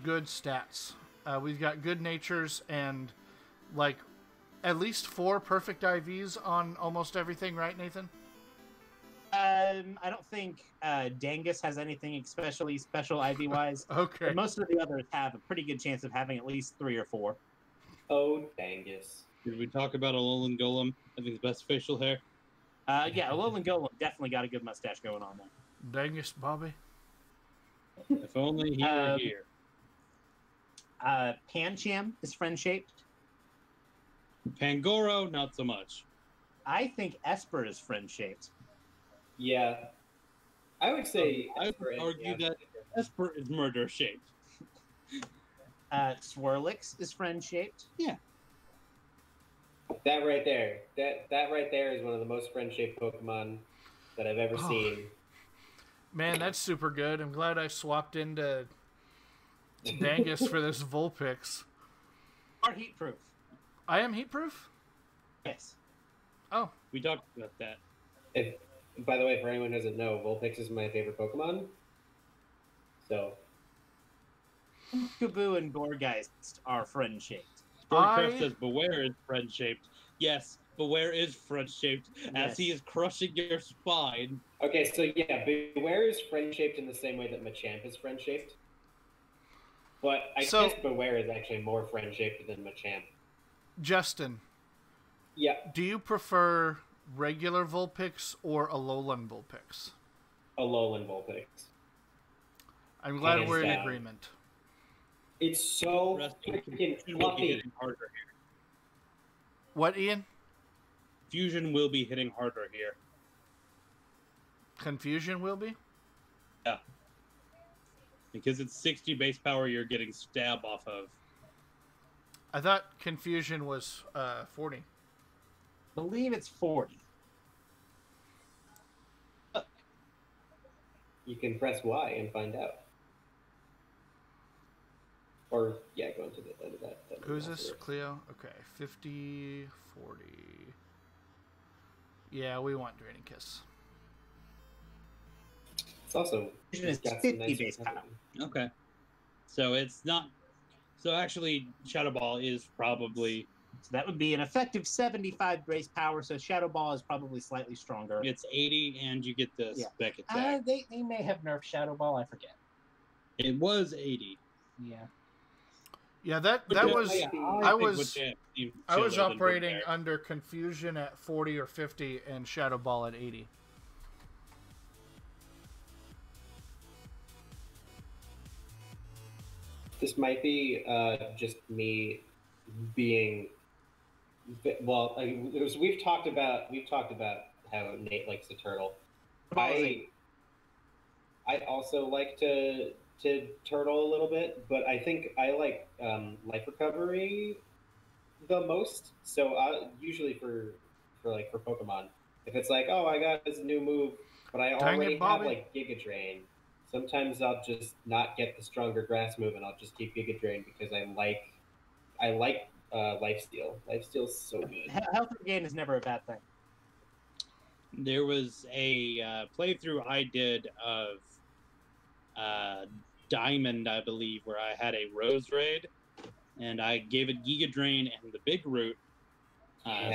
good stats. We've got good natures and like at least 4 perfect IVs on almost everything, right, Nathan? I don't think Dangus has anything especially special IV-wise. Okay. But most of the others have a pretty good chance of having at least 3 or 4. Oh, Dangus. Did we talk about Alolan Golem having the best facial hair? Yeah, Alolan Golem definitely got a good mustache going on there. Dangus, Bobby. If only he were here. Pancham is friend-shaped. Pangoro, not so much. I think Esper is friend-shaped. Yeah. I would say... I would argue that Esper is murder-shaped. Swirlix is friend-shaped. Yeah. That right there. That right there is one of the most friend-shaped Pokemon that I've ever seen. Man, that's super good. I'm glad I swapped into Dangus for this Vulpix. Are heat-proof. I am heat-proof? Yes. Oh. We talked about that. By the way, for anyone who doesn't know, Vulpix is my favorite Pokemon. So... Kaboo and Gorgeist are friend-shaped. Storycraft says Beware is friend-shaped. Yes, Beware is friend-shaped, as he is crushing your spine. Okay, so yeah, Beware is friend-shaped in the same way that Machamp is friend-shaped. But I guess Beware is actually more friend-shaped than Machamp. Justin. Yeah. Do you prefer regular Vulpix or Alolan Vulpix? Alolan Vulpix. I'm glad we're in agreement. It's so freaking fluffy. What, Ian? Fusion will be hitting harder here. Confusion will be? Yeah. Because it's 60 base power you're getting stab off of. I thought Confusion was 40. I believe it's 40. You can press Y and find out. Or, yeah, go into the end of that. Who's this? Cleo? Okay, 50, 40. Yeah, we want Draining Kiss. It's also... It's 50 base power. Okay. So it's not... So actually, Shadow Ball is probably... So that would be an effective 75 base power, so Shadow Ball is probably slightly stronger. It's 80, and you get the spec attack. They may have nerfed Shadow Ball, I forget. It was 80. Yeah. Yeah, that was... I was operating under Confusion at 40 or 50 and Shadow Ball at 80. This might be just me being... Well, we've talked about how Nate likes the turtle. I also like to turtle a little bit, but I think I like life recovery the most. So usually for Pokemon, if it's like, oh, I got this new move, but I already have like Giga Drain, sometimes I'll just not get the stronger grass move and I'll just keep Giga Drain because I like Lifesteal. Lifesteal's so good. Health regain is never a bad thing. There was a playthrough I did of Diamond, I believe, where I had a Rose Raid, and I gave it Giga Drain and the Big Root,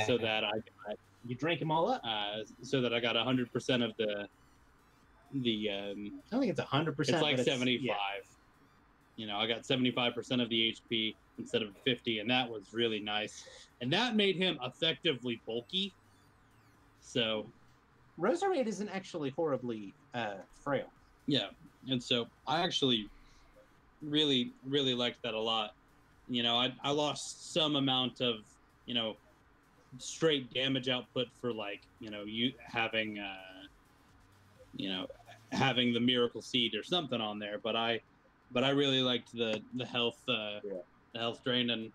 so that I got, you drank them all up. So that I got 100% of the. I don't think it's 100%. It's like 75. Yeah. You know, I got 75% of the HP instead of 50, and that was really nice. And that made him effectively bulky. So, Roserade isn't actually horribly frail. Yeah, and so I actually really, really liked that a lot. You know, I lost some amount of, you know, straight damage output for like, you know, you having, having the Miracle Seed or something on there, but I really liked the health, the health drain, and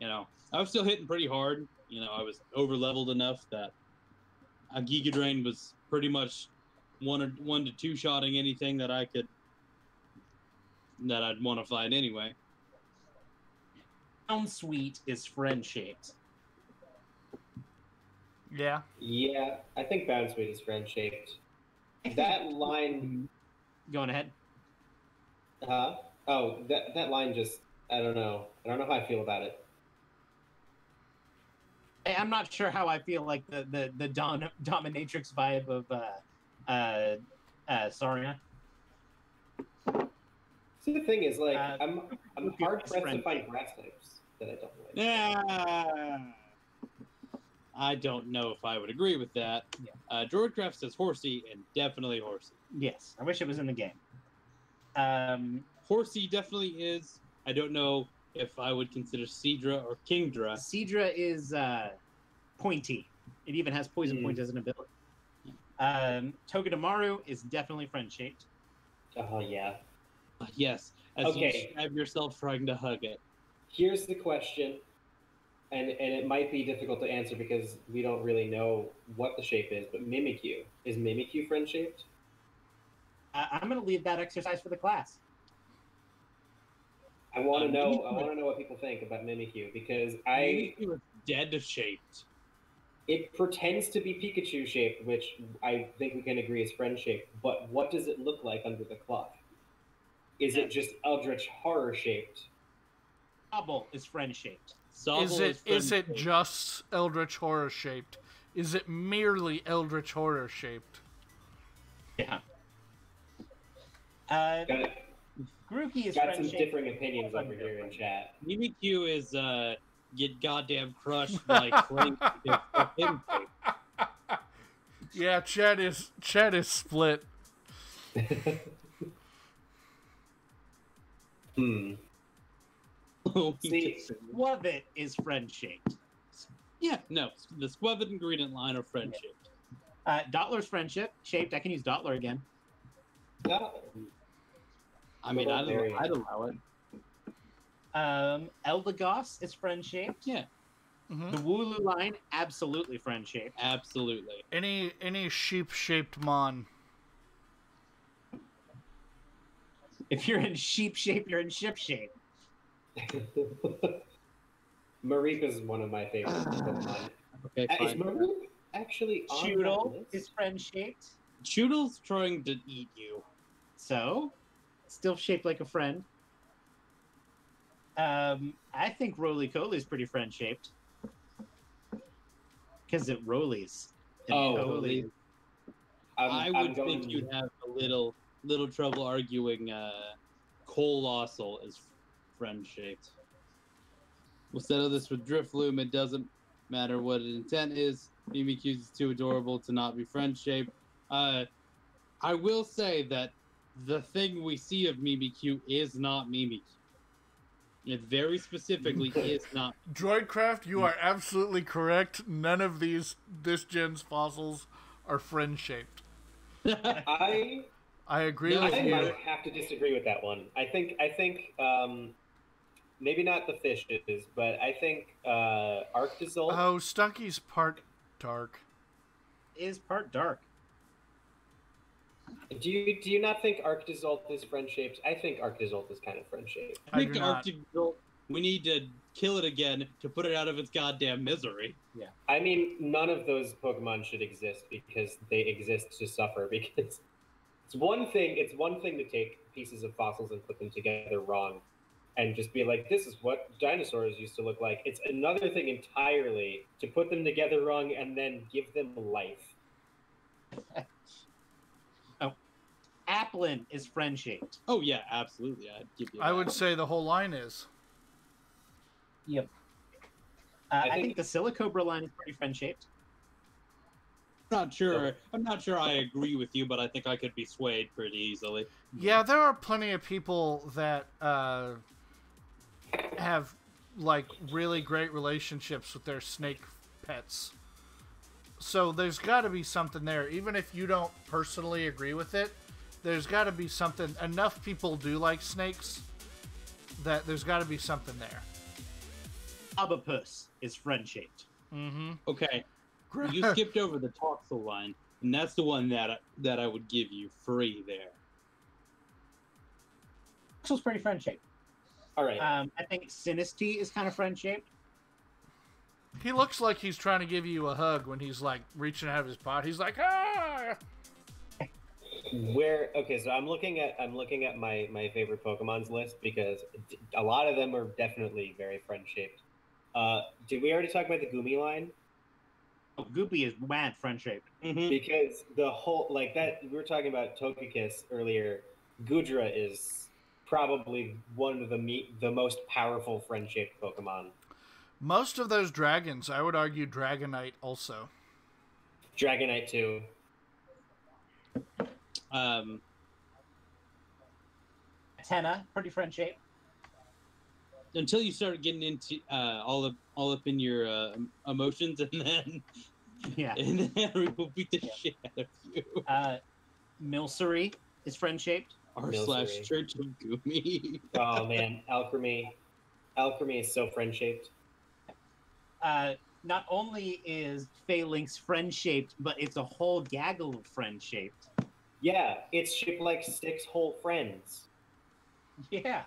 you know, I was still hitting pretty hard. You know, I was over leveled enough that a Giga Drain was pretty much one to two shotting anything that I'd want to fight anyway. Sweet is friend shaped. Yeah. Yeah, I think Bounsweet is friend shaped. That line. Going ahead. Oh, that line just, I don't know. I don't know how I feel about it. I'm not sure how I feel like the dominatrix vibe of Saria. See, the thing is, like, I'm Goku hard is pressed to friend find shaped. grass types that I don't like. Yeah. I don't know if I would agree with that. Yeah. Droidcraft says horsey, and definitely horsey. Yes, I wish it was in the game. Horsey definitely is. I don't know if I would consider Seadra or Kingdra. Seadra is pointy. It even has poison point as an ability. Togedemaru is definitely friend shaped. Oh yeah. Yes, as Okay. you stab yourself trying to hug it. Here's the question, and it might be difficult to answer because we don't really know what the shape is. But Mimikyu, is Mimikyu friend shaped? I'm going to leave that exercise for the class. I want to know. I want to know what people think about Mimikyu because Mimikyu is dead shaped. It pretends to be Pikachu shaped, which I think we can agree is friend shaped. But what does it look like under the cloth? Is it just Eldritch Horror shaped? Sobble is friend shaped. Is it just Eldritch Horror shaped? Is it merely Eldritch Horror shaped? Yeah. Grookey is got friend some shaped. differing opinions over here in chat. Mimikyu is get goddamn crushed by Clank. Yeah, Chat is split. See, Squavit is friend shaped. Yeah, no, the Squavit ingredient line are friend shaped. Dottler's friendship shaped. I can use Dottler again. I mean, I'd allow it. Eldegoss is friend shaped. Yeah. Mm-hmm. The Wooloo line, absolutely friend shaped. Absolutely. Any sheep shaped mon. If you're in sheep shape, you're in ship shape. Mareep is one of my favorite Pokemon. Okay, fine. Is Mareep actually on that Choodle list? is friend shaped. Choodle's trying to eat you. So, still shaped like a friend. I think Roly-Coly is pretty friend shaped. Because it rollies. I would think going... you'd have a little trouble arguing Colossal is friend shaped. We'll settle this with Drifloom. It doesn't matter what its intent is. Mimikyu is too adorable to not be friend shaped. I will say that the thing we see of Mimikyu is not Mimikyu. It very specifically is not. Droidcraft, you are absolutely correct. None of this gen's fossils are friend shaped. I agree with you. I might have to disagree with that one. I think maybe not the fishes, but I think Arctozolt. Oh, Stunky's part dark. Is part dark. Do you not think Arctozolt is friend shaped? I think Arctozolt is kind of friend shaped. I think Arctozolt, we need to kill it again to put it out of its goddamn misery. Yeah. I mean, none of those Pokemon should exist because they exist to suffer. Because it's one thing to take pieces of fossils and put them together wrong, and just be like, this is what dinosaurs used to look like. It's another thing entirely to put them together wrong and then give them life. Applin is friend shaped. Oh yeah, absolutely. I'd give you that. I would say the whole line is. Yep. I think the Silicobra line is pretty friend shaped. I'm not sure I agree with you, but I think I could be swayed pretty easily. Yeah, there are plenty of people that have like really great relationships with their snake pets. So there's got to be something there, even if you don't personally agree with it. There's got to be something. Enough people do like snakes that there's got to be something there. Abapus is friend shaped. Mm-hmm. Okay, you skipped over the Toxel line, and that's the one that I would give you free there. Toxel's pretty friend shaped. All right. I think Sinistea is kind of friend shaped. He looks like he's trying to give you a hug when he's like reaching out of his pot. He's like, ah. So I'm looking at my favorite Pokemon's list because a lot of them are definitely very friend shaped. Did we already talk about the Goomy line? Oh, Goopy is mad friend-shaped. Because the whole, like that, we were talking about Togekiss earlier. Gudra is probably one of the most powerful friend-shaped Pokemon. Most of those dragons, I would argue Dragonite also. Dragonite too. Tenna, pretty friend-shaped. Until you start getting into all up in your emotions, and then and then we will beat the shit out of you. Milcery is friend-shaped. R// Church of Goomy. Oh man, Alchemy is so friend-shaped. Not only is Phalanx friend-shaped, but it's a whole gaggle of friend-shaped. Yeah, it's shaped like 6 whole friends. Yeah.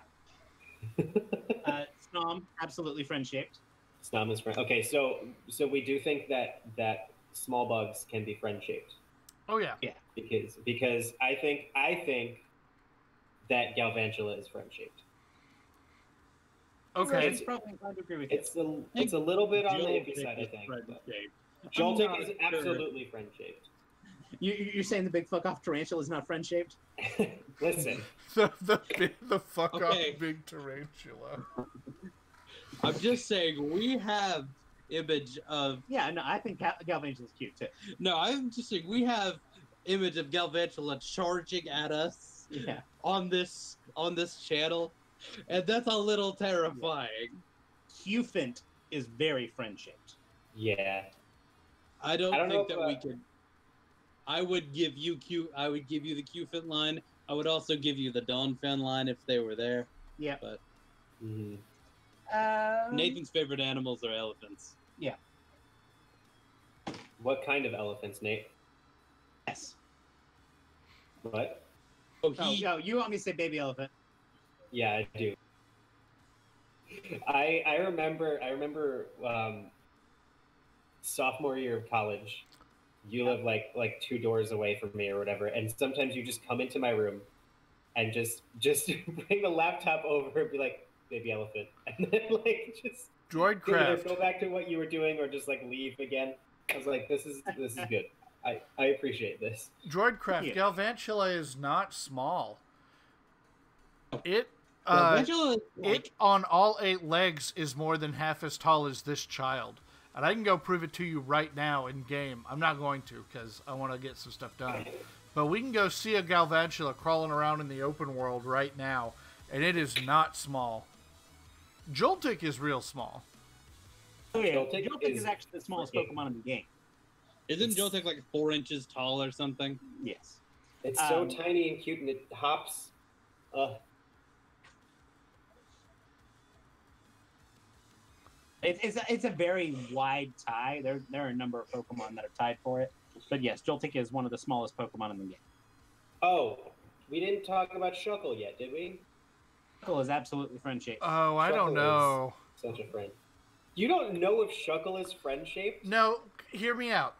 Snom, absolutely friend-shaped. Snom is friend. Okay, so we do think that small bugs can be friend-shaped. Oh yeah. Yeah. Because I think that Galvantula is friend-shaped. Okay. It's probably inclined to agree with you. It's a little bit on the iffy side, I think. Joltik is absolutely friend-shaped. You're saying the big fuck off tarantula is not friend-shaped? Listen. the fuck off big tarantula. I'm just saying, we have image of... Yeah, no, I think Galvantula's cute, too. No, I'm just saying, we have image of Galvantula charging at us on this channel, and that's a little terrifying. Cufant is very friend-shaped. Yeah. I don't think that we could... I would give you the Cufant line. I would also give you the Donphan line if they were there. Yeah. But Nathan's favorite animals are elephants. Yeah. What kind of elephants, Nate? Yes. What? Oh, you want me to say baby elephant? Yeah, I do. I remember sophomore year of college. You live like 2 doors away from me or whatever, and sometimes you just come into my room and just bring the laptop over and be like, baby elephant, and then like just Droidcraft. go back to what you were doing or just like leave again. I was like, this is good. I appreciate this. Droidcraft. Galvantula is not small. It on all 8 legs is more than half as tall as this child. And I can go prove it to you right now in game. I'm not going to because I want to get some stuff done. But we can go see a Galvantula crawling around in the open world right now, and it is not small. Joltik is real small. Oh yeah, Joltik is actually the smallest Pokemon in the game. Isn't Joltik like 4 inches tall or something? Yes. It's so tiny and cute, and it hops. It's a very wide tie. There are a number of Pokemon that are tied for it. But yes, Joltik is one of the smallest Pokemon in the game. Oh, we didn't talk about Shuckle yet, did we? Shuckle is absolutely friend-shaped. Oh, I don't know. Such a friend. You don't know if Shuckle is friend-shaped? No, hear me out.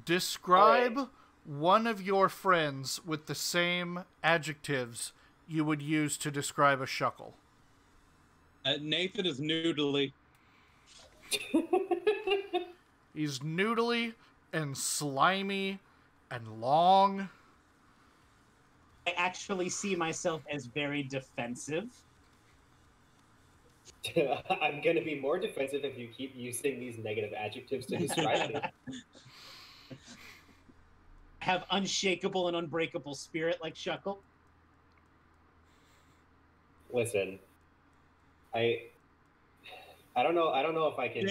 Describe one of your friends with the same adjectives you would use to describe a Shuckle. Nathan is noodly. He's noodly and slimy and long. I actually see myself as very defensive. I'm going to be more defensive if you keep using these negative adjectives to describe me. Have unshakable and unbreakable spirit like Shuckle. Listen, I don't know if I can.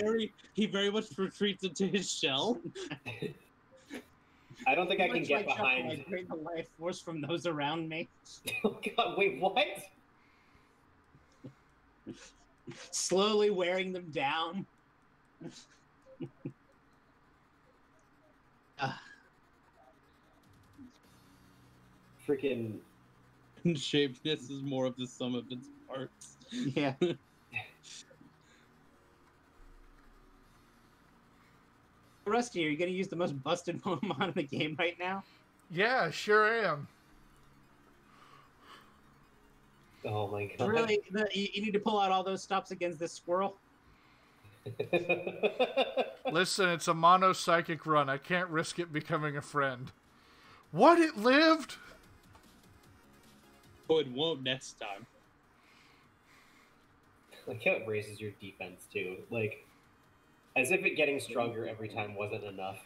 He very much retreats into his shell. I don't think I can get behind. I drain the life force from those around me. Oh God! Wait, what? Slowly wearing them down. Freaking shapedness is more of the sum of its parts. Yeah. Rusty, are you going to use the most busted Pokemon in the game right now? Yeah, sure am. Oh my god. Really, you need to pull out all those stops against this squirrel? Listen, it's a mono-psychic run. I can't risk it becoming a friend. What, it lived? Oh, it won't next time. Like how it raises your defense too. Like, as if it getting stronger every time wasn't enough.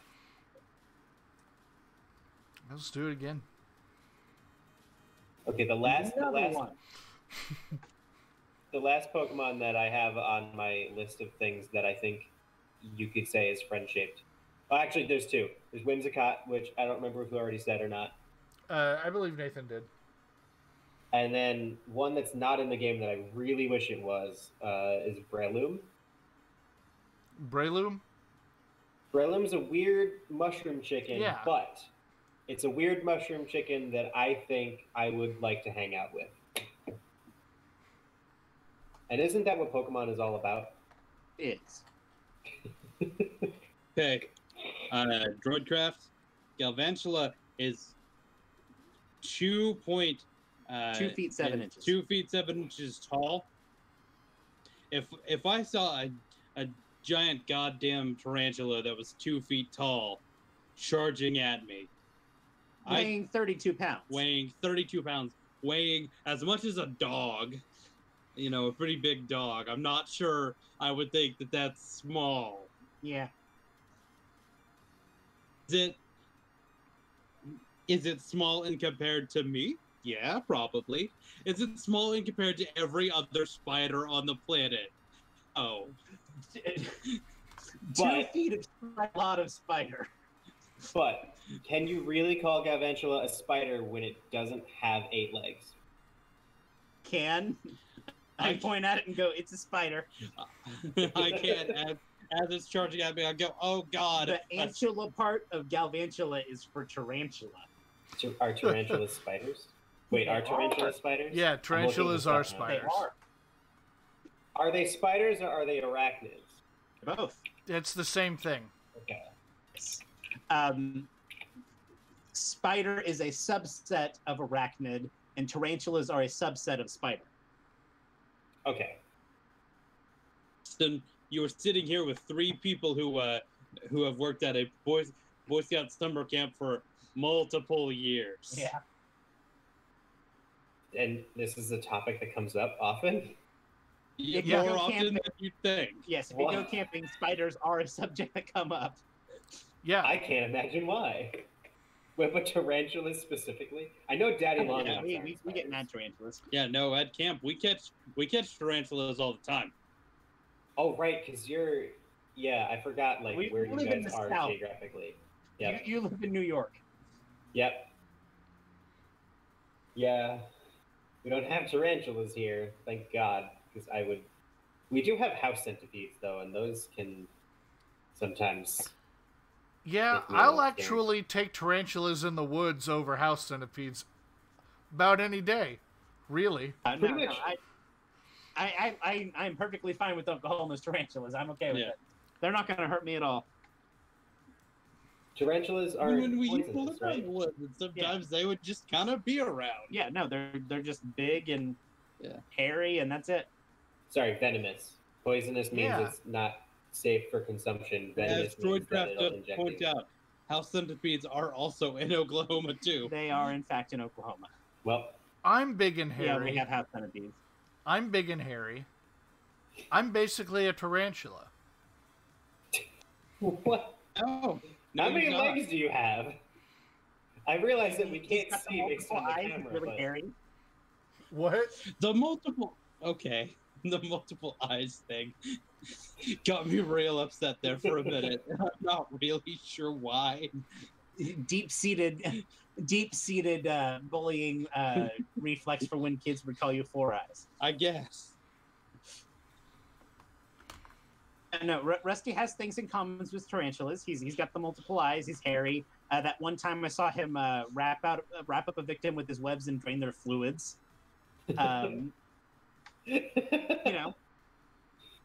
Let's do it again. Okay, the last Pokemon that I have on my list of things that I think you could say is friend-shaped. Oh, actually, there's two. There's Whimsicott, which I don't remember if you already said or not. I believe Nathan did. And then one that's not in the game that I really wish it was is Breloom. Breloom? Breloom's a weird mushroom chicken, Yeah. but it's a weird mushroom chicken that I think I would like to hang out with. And isn't that what Pokemon is all about? It's. Okay. Droidcraft, Galvantula is 2 feet 7 inches. 2 feet 7 inches tall. If I saw a giant goddamn tarantula that was 2 feet tall charging at me, Weighing 32 pounds. weighing 32 pounds, weighing as much as a dog, you know, a pretty big dog, I'm not sure I would think that that's small. Yeah. Is it small in compared to me? Yeah, probably. Is it small in compared to every other spider on the planet? Oh. 2 feet of a lot of spider. But can you really call Galvantula a spider when it doesn't have 8 legs? I point at it and go, it's a spider. I can't. As it's charging at me, I go, oh god. The antula part of Galvantula is for tarantula. Are tarantulas spiders? Wait, are tarantulas spiders? Yeah, tarantulas are spiders. They are. Are they spiders or are they arachnids? Both. It's the same thing. Okay. Spider is a subset of arachnid, and tarantulas are a subset of spider. Okay. So you were sitting here with 3 people who have worked at a Boy Scout summer camp for multiple years. Yeah. And this is a topic that comes up often? If you More go often camping- than you think. Yes, if you go camping, spiders are a subject that come up. Yeah. I can't imagine why. But tarantulas specifically? I know Daddy Long Yeah, we get mad tarantulas. Yeah, no, at camp we catch tarantulas all the time. Oh, right, because you're... Yeah, I forgot, like, We where you live in guys the are South. geographically. Yep. You live in New York. Yep. Yeah. We don't have tarantulas here, thank God, because I would... We do have house centipedes, though, and those can sometimes... Yeah, make me I'll a little actually take tarantulas in the woods over house centipedes about any day. Really. Pretty much. I'm perfectly fine with Oklahoma's tarantulas. I'm okay with Yeah. it. They're not going to hurt me at all. Tarantulas are When we used to poisonous, live around right? the woods, and sometimes they would just kind of be around. Yeah, no, they're just big and Yeah. hairy, and that's it. Sorry, venomous. Poisonous means Yeah. it's not safe for consumption. As Venomous means that Droidcraft it'll does inject point you. out, house centipedes are also in Oklahoma too. They are, in fact, in Oklahoma. Well, I'm big and Yeah, hairy. we have house centipedes. I'm big and hairy. I'm basically a tarantula. what? Oh, no, How many you're not. legs do you have? I realize that we He's can't got the see based multiple on the eyes, camera, he's really but... hairy. What? The multiple. Okay, the multiple eyes thing got me real upset there for a minute. I'm not really sure why. Deep-seated bullying reflex for when kids would call you Four Eyes. I guess. No, Rusty has things in common with tarantulas. He's got the multiple eyes. He's hairy. That one time I saw him wrap up a victim with his webs and drain their fluids. You know,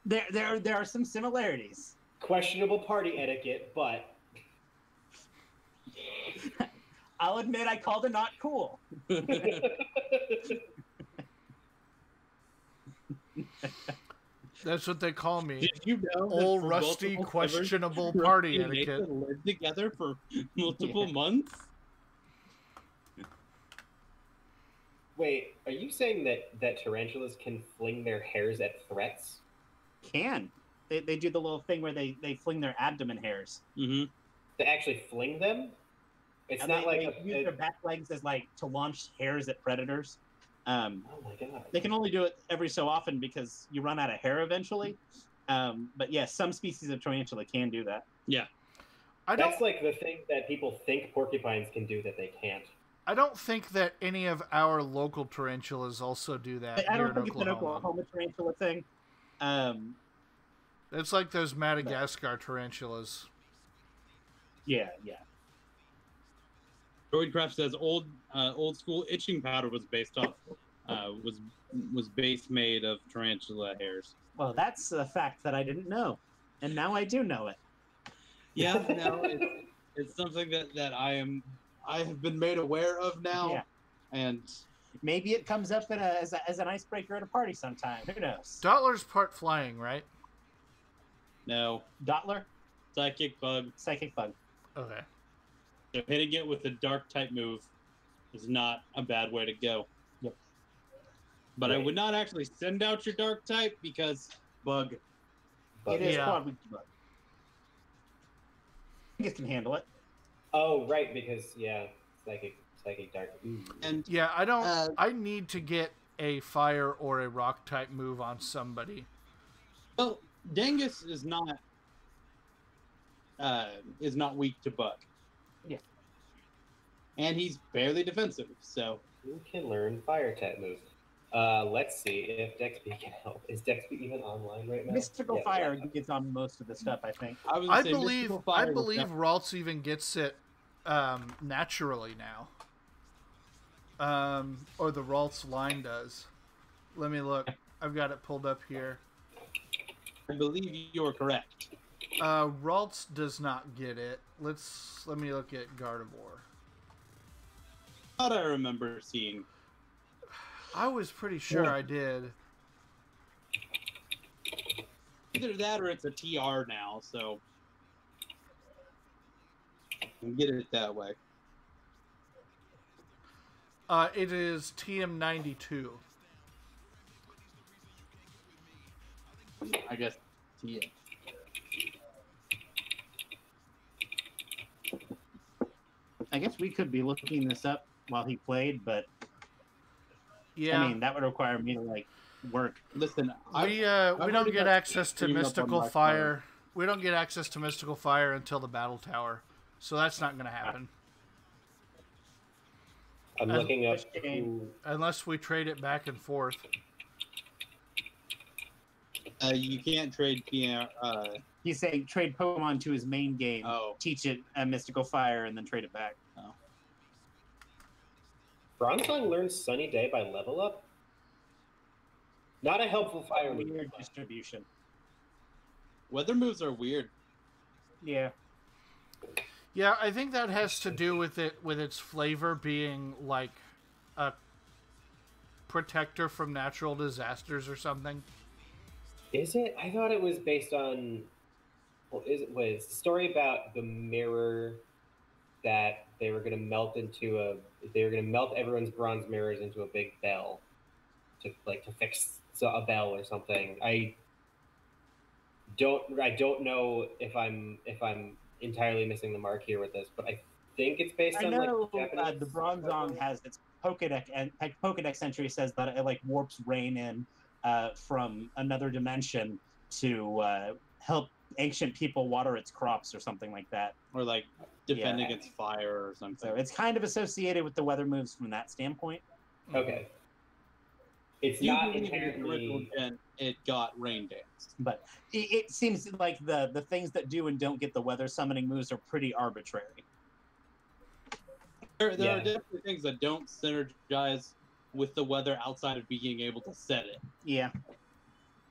there are some similarities. Questionable party etiquette, but... I'll admit I called it not cool. That's what they call me. Did you know that Old, for rusty, multiple questionable summers, party Rusty and etiquette. Nathan lived together for multiple months? Wait, are you saying that tarantulas can fling their hairs at threats? Can. They do the little thing where they fling their abdomen hairs. Mm-hmm. To actually fling them? It's And not like they use their back legs as like to launch hairs at predators. Oh my god! They can only do it every so often because you run out of hair eventually. But yes, some species of tarantula can do that. Yeah. That's like the thing that people think porcupines can do that they can't. I don't think that any of our local tarantulas also do that. I here don't think in it's an Oklahoma tarantula thing. It's like those Madagascar tarantulas. Yeah. Droidcraft says old school itching powder was based off was base made of tarantula hairs. Well, that's a fact that I didn't know, and now I do know it. Yeah, no, it's something that I have been made aware of now, Yeah. and Maybe it comes up as an icebreaker at a party sometime. Who knows? Dottler's part flying, right? no Dottler, psychic bug. psychic bug. Okay. So hitting it with a dark type move is not a bad way to go. Yep. But I would not actually send out your dark type because bug. It is Yeah. quad weak bug. It can handle it. Oh, right, because psychic dark. Ooh. And Yeah, I don't. I need to get a fire or a rock type move on somebody. well, Dengus is not weak to bug. Yeah. And he's fairly defensive, so You can learn fire type moves. Let's see if Dexby can help. Is Dexby even online right now? Mystical Yeah, fire yeah. gets on most of the stuff, I think. I was I gonna say believe. Mystical I Fire believe was Ralts even gets it naturally now. Or the Ralts line does. Let me look. I've got it pulled up here. I believe you are correct. Ralts does not get it. Let me look at Gardevoir. Thought I remember seeing. I was pretty sure Yeah. I did. Either that or it's a TR now, so you can get it that way. It is TM92. I guess TM. I guess we could be looking this up while he played, but Yeah. I mean that would require me to like work. Listen, We I've don't already get got access to streamed up on Mystical my Fire. We don't get access to Mystical Fire until the Battle Tower, so that's not going to happen I'm As- looking up. Which game? unless we trade it back and forth. you can't trade PR. He's saying trade Pokemon to his main game, Oh. teach it a mystical fire, and then trade it back. Bronzong learns Sunny Day by level up. Not a helpful fire move. Weird distribution. Weather moves are weird. Yeah. Yeah, I think that has to do with its flavor being like a protector from natural disasters or something. Is it? I thought it was based on. Well, was the story about the mirror that they were going to melt into a? They were going to melt everyone's bronze mirrors into a big bell, to fix a bell or something. I don't know if I'm entirely missing the mark here with this, but I think it's based I on know like Japanese. the Bronzong has its Pokedex, and Pokedex entry says that it like warps rain in from another dimension to help ancient people water its crops or something like that. Or like defend Yeah. against fire or something. So it's kind of associated with the weather moves from that standpoint. Okay. It's You not believe in the original inherently. gen, it got rain danced. But it seems like the things that do and don't get the weather summoning moves are pretty arbitrary. There Yeah. are definitely things that don't synergize with the weather outside of being able to set it. Yeah.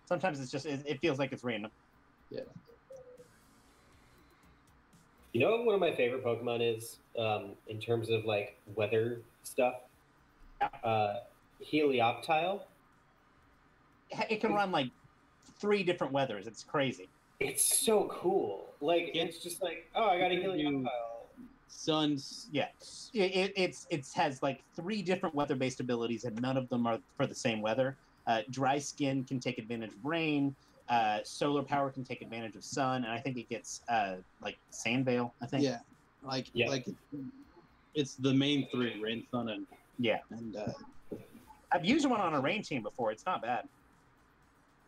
Sometimes it's just it feels like it's random. Yeah. You know what one of my favorite Pokemon is in terms of like weather stuff? Helioptile. it can run like 3 different weathers. It's crazy. It's so cool. Like it's just like, oh, I got a healing pile. Suns. Yeah, it has like 3 different weather-based abilities, and none of them are for the same weather. Dry skin can take advantage of rain. Solar power can take advantage of sun, and I think it gets like sand veil. I think. Yeah, like it's the main 3: rain, sun, and And I've used one on a rain team before. It's not bad.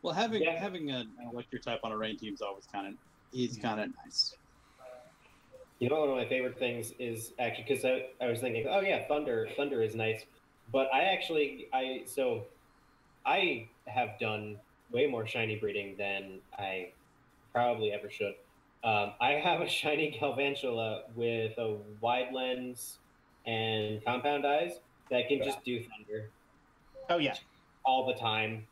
well, having an electric type on a rain team is always kind of nice. You know, one of my favorite things is actually because I was thinking, oh yeah, thunder is nice, but I have done way more shiny breeding than I probably ever should. I have a shiny Galvantula with a wide lens and compound eyes that can just do thunder. Oh yeah, all the time.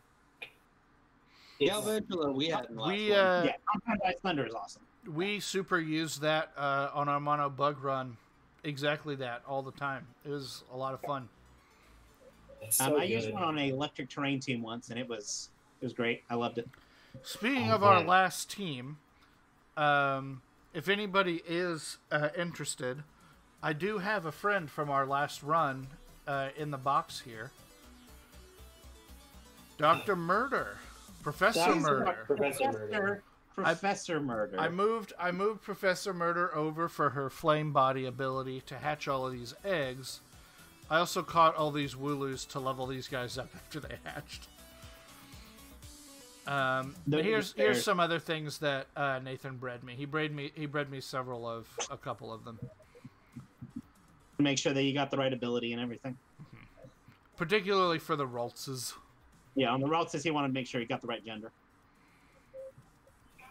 Galvantula we had in the last one. Compound eyes thunder is awesome. We super used that on our mono bug run. Exactly that all the time. It was a lot of fun. I used one on an electric terrain team once, and it was great. I loved it. Speaking of our last team, if anybody is interested, I do have a friend from our last run in the box here. Dr. Murder. Professor Murder. Professor Murder. I moved Professor Murder over for her flame body ability to hatch all of these eggs. I also caught all these Wooloos to level these guys up after they hatched. Here's some other things that Nathan bred me. He bred me a couple of them. Make sure that you got the right ability and everything. Particularly for the Raltzes. Yeah, on the Raltzes, he wanted to make sure he got the right gender.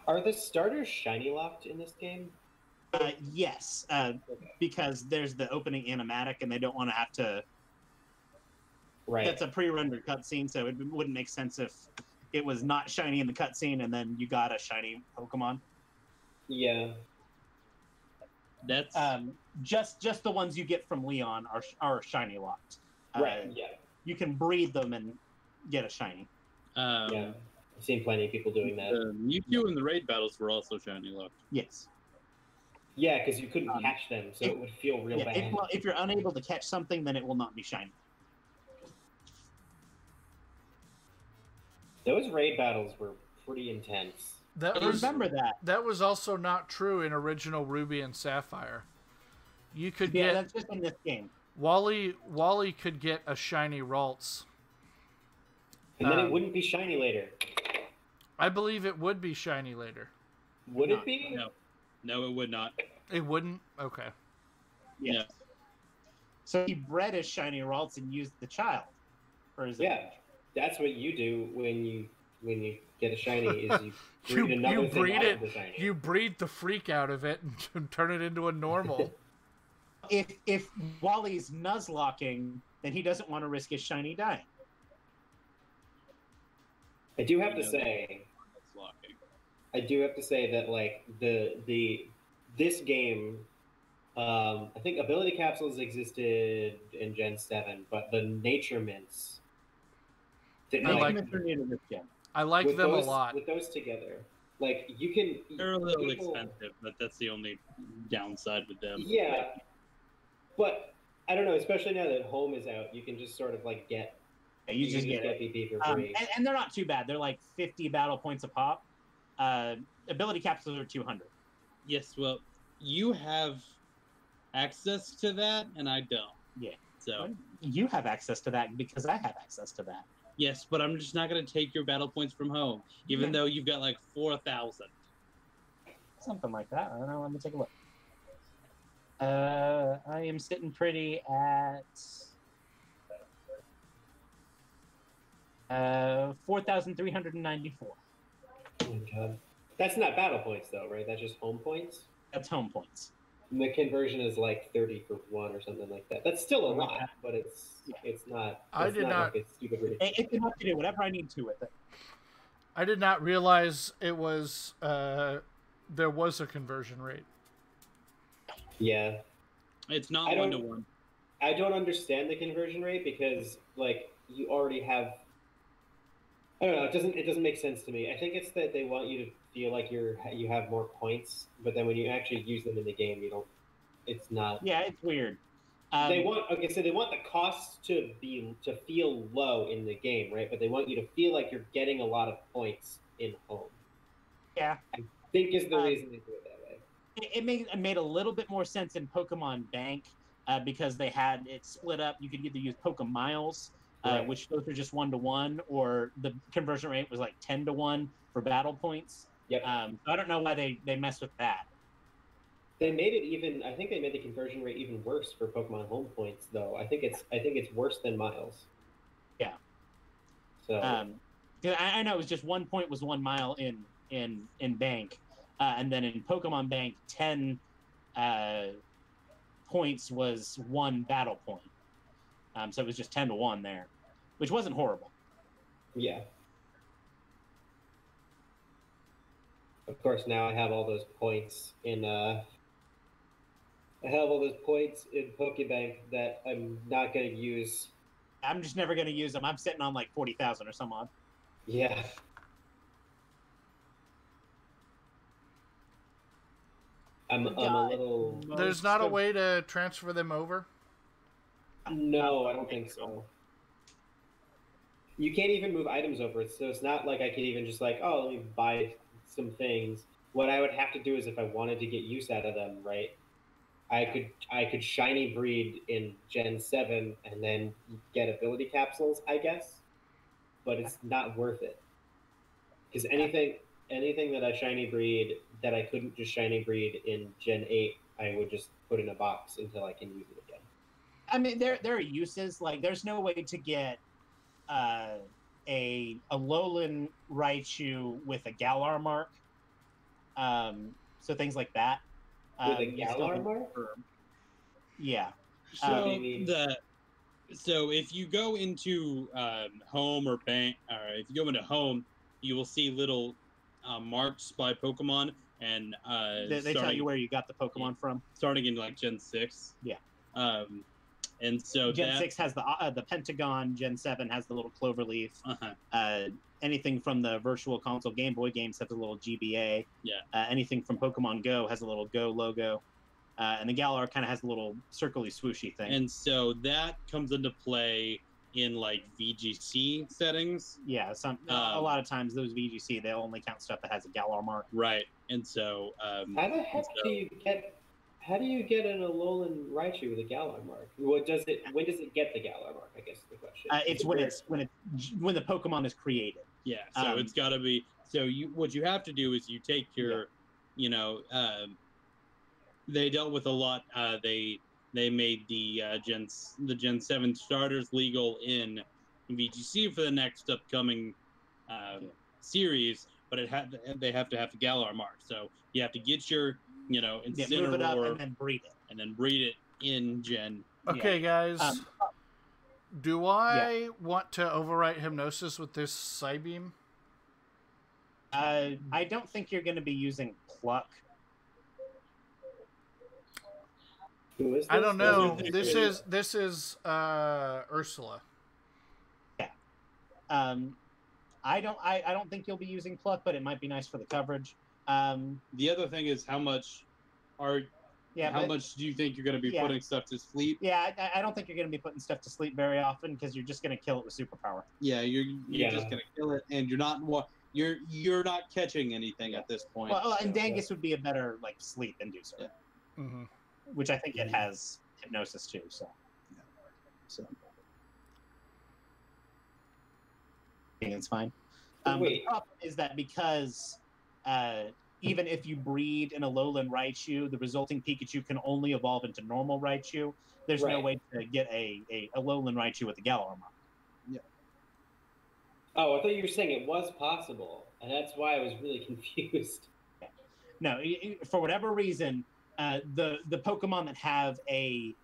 Are the starters shiny locked in this game? Yes, because there's the opening animatic, and they don't want to have to. Right. That's a pre-rendered cutscene, so it wouldn't make sense if it was not shiny in the cutscene, and then you got a shiny Pokemon. Yeah. That's just the ones you get from Leon are shiny locked. Right. Yeah. You can breed them and get a shiny. Yeah. I've seen plenty of people doing that. Mewtwo and the raid battles were also shiny locked. Yes. Yeah, because you couldn't catch them, so it would feel real bad. If you're unable to catch something, then it will not be shiny. Those raid battles were pretty intense. Remember that. That was also not true in original Ruby and Sapphire. You could that's just in this game. Wally could get a shiny Ralts. And then it wouldn't be shiny later. I believe it would be shiny later. Would it be? No, it would not. It wouldn't? Okay. Yeah. So he bred his shiny Ralts and used the child for his advantage. That's what you do when you get a shiny is you breed another thing out of the shiny. You breed the freak out of it and turn it into a normal. If Wally's Nuzlocking, then he doesn't want to risk his shiny dying. I do have to say that like this game, I think ability capsules existed in Gen 7, but the nature mints. I like them a lot. With those together, like you can. They're a little expensive, but that's the only downside with them. Yeah, but I don't know. Especially now that Home is out, you can just sort of like get. You just get BP for free, and they're not too bad. They're like 50 battle points a pop. Ability capsules are 200. Yes, well, you have access to that, and I don't. Yeah. So you have access to that because I have access to that. Yes, but I'm just not going to take your battle points from Home, even though you've got like 4,000. Something like that. I don't know. Let me take a look. I am sitting pretty at 4,394. Oh my god. That's not battle points though, right? That's just home points? That's home points. And the conversion is like 30 for 1 or something like that. That's still a lot, but it's not. It's enough to do whatever I need to with it. I did not realize it was there was a conversion rate. Yeah. It's not 1-to-1. I don't understand the conversion rate because like you already have I don't know. It doesn't make sense to me. I think it's that they want you to feel like you have more points, but then when you actually use them in the game, you don't. It's not. Yeah, it's weird. They want so they want the costs to feel low in the game, right? But they want you to feel like you're getting a lot of points in home. Yeah, I think is the reason they do it that way. It made a little bit more sense in Pokemon Bank because they had it split up. You could either use Pokemiles, Right. which those are just 1-to-1, or the conversion rate was like 10-to-1 for battle points. Yep. So I don't know why they messed with that. They made it even. I think they made the conversion rate even worse for Pokemon Home points, though. I think it's worse than Miles. Yeah. So. I know it was just 1 point was 1 mile in Bank, and then in Pokemon Bank, 10 points was 1 battle point. So it was just 10-to-1 there, which wasn't horrible. Yeah. Of course, now I have all those points in. I have all those points in Pokebank that I'm not going to use. I'm just never going to use them. I'm sitting on like 40,000 or some odd. Yeah. I'm a little. There's not a way to transfer them over? No, I don't think so. You can't even move items over it, so it's not like I could even just like, oh, let me buy some things. What I would have to do is if I wanted to get use out of them, right? I could shiny breed in Gen 7 and then get ability capsules, I guess. But it's not worth it. Because anything that I shiny breed that I couldn't just shiny breed in Gen 8, I would just put in a box until I can use it again. I mean, there are uses. Like, there's no way to get a Alolan Raichu with a Galar mark. So things like that. With a Galar mark? Yeah. So if you go into home or bank, or if you go into home, you will see little marks by Pokemon, and they tell you where you got the Pokemon from. Starting in like Gen 6. Yeah. And so Gen 6 has the Pentagon. Gen 7 has the little cloverleaf. Anything from the Virtual Console Game Boy games has a little GBA. Yeah. Anything from Pokemon Go has a little Go logo. And the Galar kind of has a little circly swooshy thing. And so that comes into play in like VGC settings. Yeah, a lot of times those VGC, they'll only count stuff that has a Galar mark. Right. And so how the heck do you get an Alolan Raichu with a Galar mark? When does it get the Galar mark? I guess is the question. It's when the Pokemon is created. Yeah, so it's got to be. So what you have to do is you take your, they dealt with a lot. They made the Gen 7 starters legal in VGC for the next upcoming series, but they have to have the Galar mark. So you have to get your Incineroar, move it up and then breed it. In Gen. Okay, guys. Do I want to overwrite Hypnosis with this Psybeam? I don't think you're going to be using Pluck. Who is this? I don't know. This is Ursula. Yeah. I don't think you'll be using Pluck, but it might be nice for the coverage. The other thing is how much do you think you're going to be putting stuff to sleep? Yeah, I don't think you're going to be putting stuff to sleep very often because you're just going to kill it with superpower. Yeah, you're just going to kill it, and you're not catching anything at this point. Well, and Dangus would be a better sleep inducer, Mm-hmm. which I think it has hypnosis too. So I think it's fine. The problem is that because even if you breed an Alolan Raichu, the resulting Pikachu can only evolve into normal Raichu. There's no way to get a Alolan Raichu with the Galar mark. Yeah. Oh, I thought you were saying it was possible, and that's why I was really confused. No, for whatever reason, the Pokemon that have a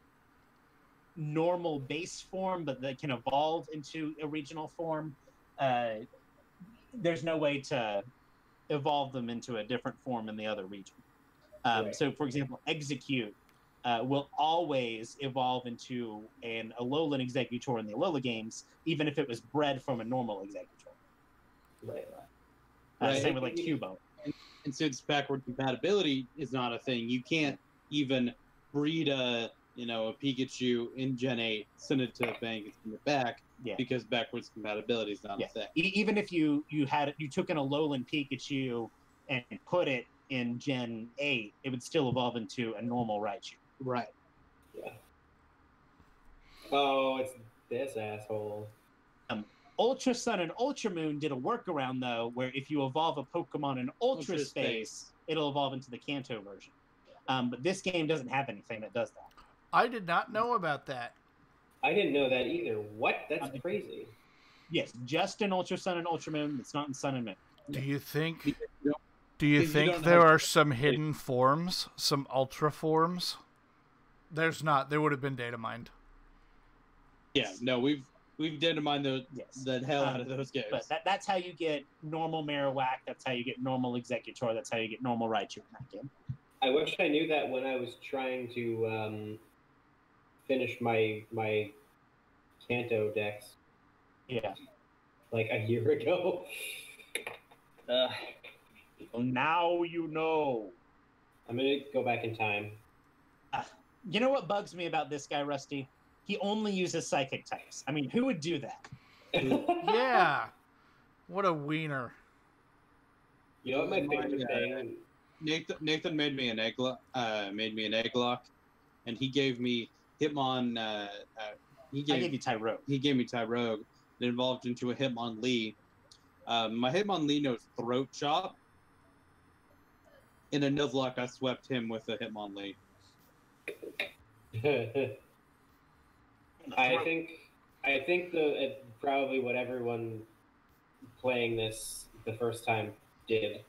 normal base form, but that can evolve into a regional form, there's no way to evolve them into a different form in the other region. So, for example, Execute will always evolve into an Alolan Executor in the Alola games, even if it was bred from a normal Executor. Right. Same with like Cubone. And since backward compatibility is not a thing, you can't even breed a Pikachu in Gen 8, send it to a bank, and send it back, because backwards compatibility is not a thing. Even if you took in a Alolan Pikachu and put it in Gen 8, it would still evolve into a normal Raichu. Right. Yeah. Oh, it's this asshole. Ultra Sun and Ultra Moon did a workaround, though, where if you evolve a Pokemon in Ultra Space, it'll evolve into the Kanto version. But this game doesn't have anything that does that. I did not know about that. I didn't know that either. What? That's crazy. Yes, just in Ultra Sun and Ultra Moon. It's not in Sun and Moon. Do you think there are some hidden forms, some Ultra forms? There's not. There would have been data mined. Yeah, no, we've data mined the hell out of those games. But that's how you get normal Marowak. That's how you get normal Executor. That's how you get normal Raichu in that game. I wish I knew that when I was trying to finish my Kanto decks. Yeah. Like a year ago. Well, now you know. I'm going to go back in time. You know what bugs me about this guy, Rusty? He only uses psychic types. I mean, who would do that? Yeah. What a wiener. You know what my favorite thing? Nathan made me an Egglock, and he gave me Hitmon. I gave you Tyrogue. He gave me Tyrogue. It evolved into a Hitmonlee. My Hitmonlee knows Throat Chop. In a Nuzlocke, I swept him with a Hitmonlee. I think probably what everyone playing this the first time did,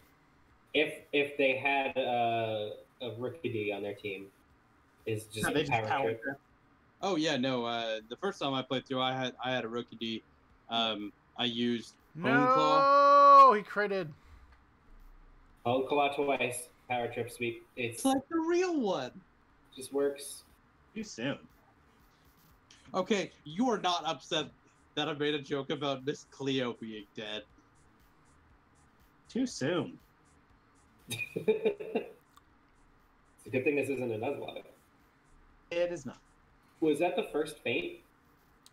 if they had a Rookidee on their team, is just power trip. Oh yeah, no. The first time I played through, I had a Rookidee. I used Bone Claw. He critted. Bone Claw twice. Power trip sweep. It's like the real one. Just works. Too soon. Okay, you are not upset that I made a joke about Miss Cleo being dead. Too soon. It's a good thing this isn't a Nuzlocke. It is not. Was that the first feint?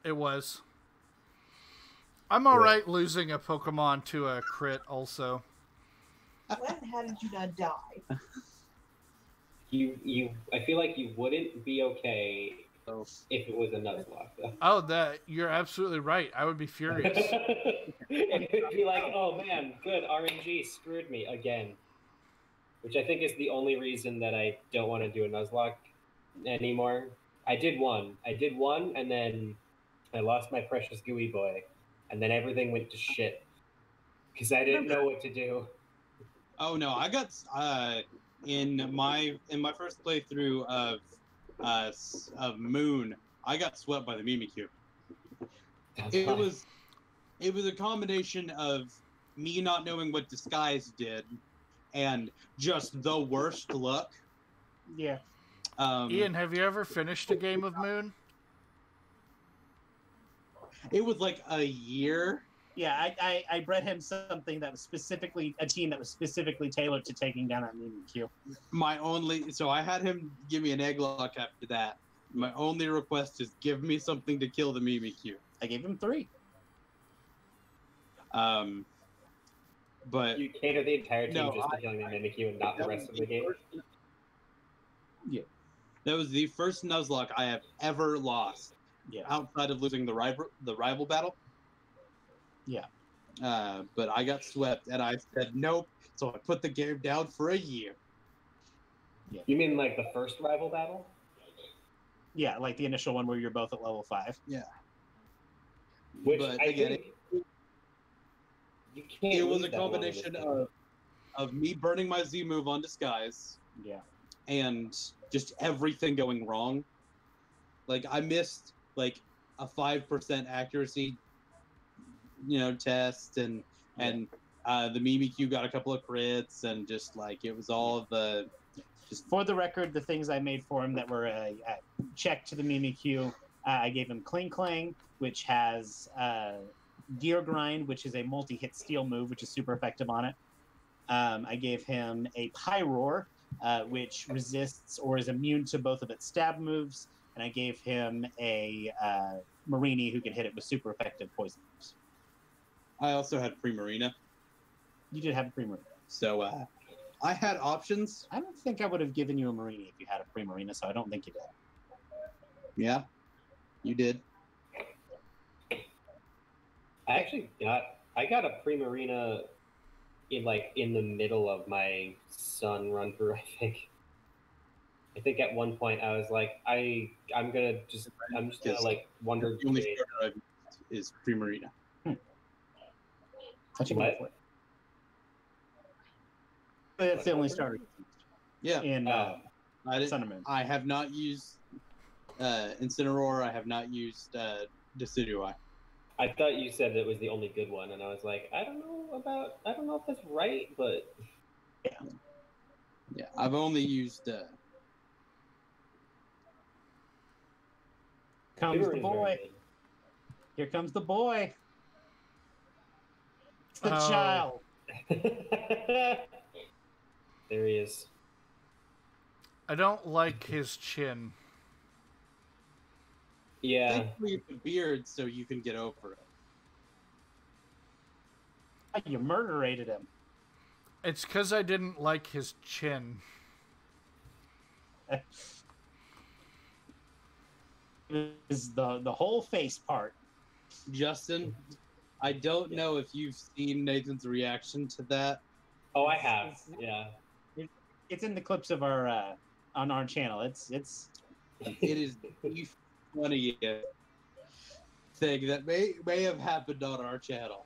It was. I'm alright losing a Pokemon to a crit also. How did you not die? I feel like you wouldn't be okay if it was a Nuzlocke, though. Oh, you're absolutely right. I would be furious. It'd be like, oh man, good, RNG screwed me again. Which I think is the only reason that I don't want to do a Nuzlocke anymore. I did one, and then I lost my precious Gooey Boy, and then everything went to shit. Because I didn't know what to do. Oh no, I got in my first playthrough of Moon, I got swept by the Mimikyu. It was a combination of me not knowing what Disguise did and just the worst luck. Yeah. Ian, have you ever finished a game of Moon? It was like a year. Yeah, I bred him something that was a team that was specifically tailored to taking down that Mimikyu. So I had him give me an Egglock after that. My only request is give me something to kill the Mimikyu. I gave him 3. But you cater the entire team just to killing the Mimikyu and not the rest of the game. Yeah, that was the first Nuzlocke I have ever lost. Yeah, outside of losing the rival battle. Yeah. But I got swept, and I said nope. So I put the game down for a year. Yeah. You mean like the first rival battle? Yeah, like the initial one where you're both at level 5. Yeah. Which I think you can't. It was a combination of me burning my Z move on Disguise. Yeah. And just everything going wrong. Like I missed like a 5% accuracy, test, and the Mimikyu got a couple of crits, and just like it was all the. Just for the record, the things I made for him that were a check to the Mimikyu, I gave him Kling Klang, which has Gear Grind, which is a multi-hit steel move, which is super effective on it. I gave him a Pyroar, which resists or is immune to both of its stab moves, and I gave him a Marini who can hit it with super effective poison moves. I also had Primarina. You did have a Primarina. So I had options. I don't think I would have given you a Marini if you had a Primarina, so I don't think you did. Yeah, you did. I got a Primarina in the middle of my Sun run through, I think. I think at one point I was like, I'm just gonna like wonder. The only starter I've used is Primarina. I should go for it. That's the only starter. Yeah. In Sun and Moon. I have not used Incineroar. I have not used Decidueye. I thought you said it was the only good one, and I was like, I don't know if that's right, but yeah, I've only used. Comes the boy. Here comes the boy. It's the child. There he is. I don't like his chin. Yeah. Thankfully, it's a beard, so you can get over it. You murderated him. It's because I didn't like his chin. Is the whole face part. Justin, I don't know if you've seen Nathan's reaction to that. Oh, I have. Yeah. It's in the clips of our on our channel. It is the funniest thing that may have happened on our channel.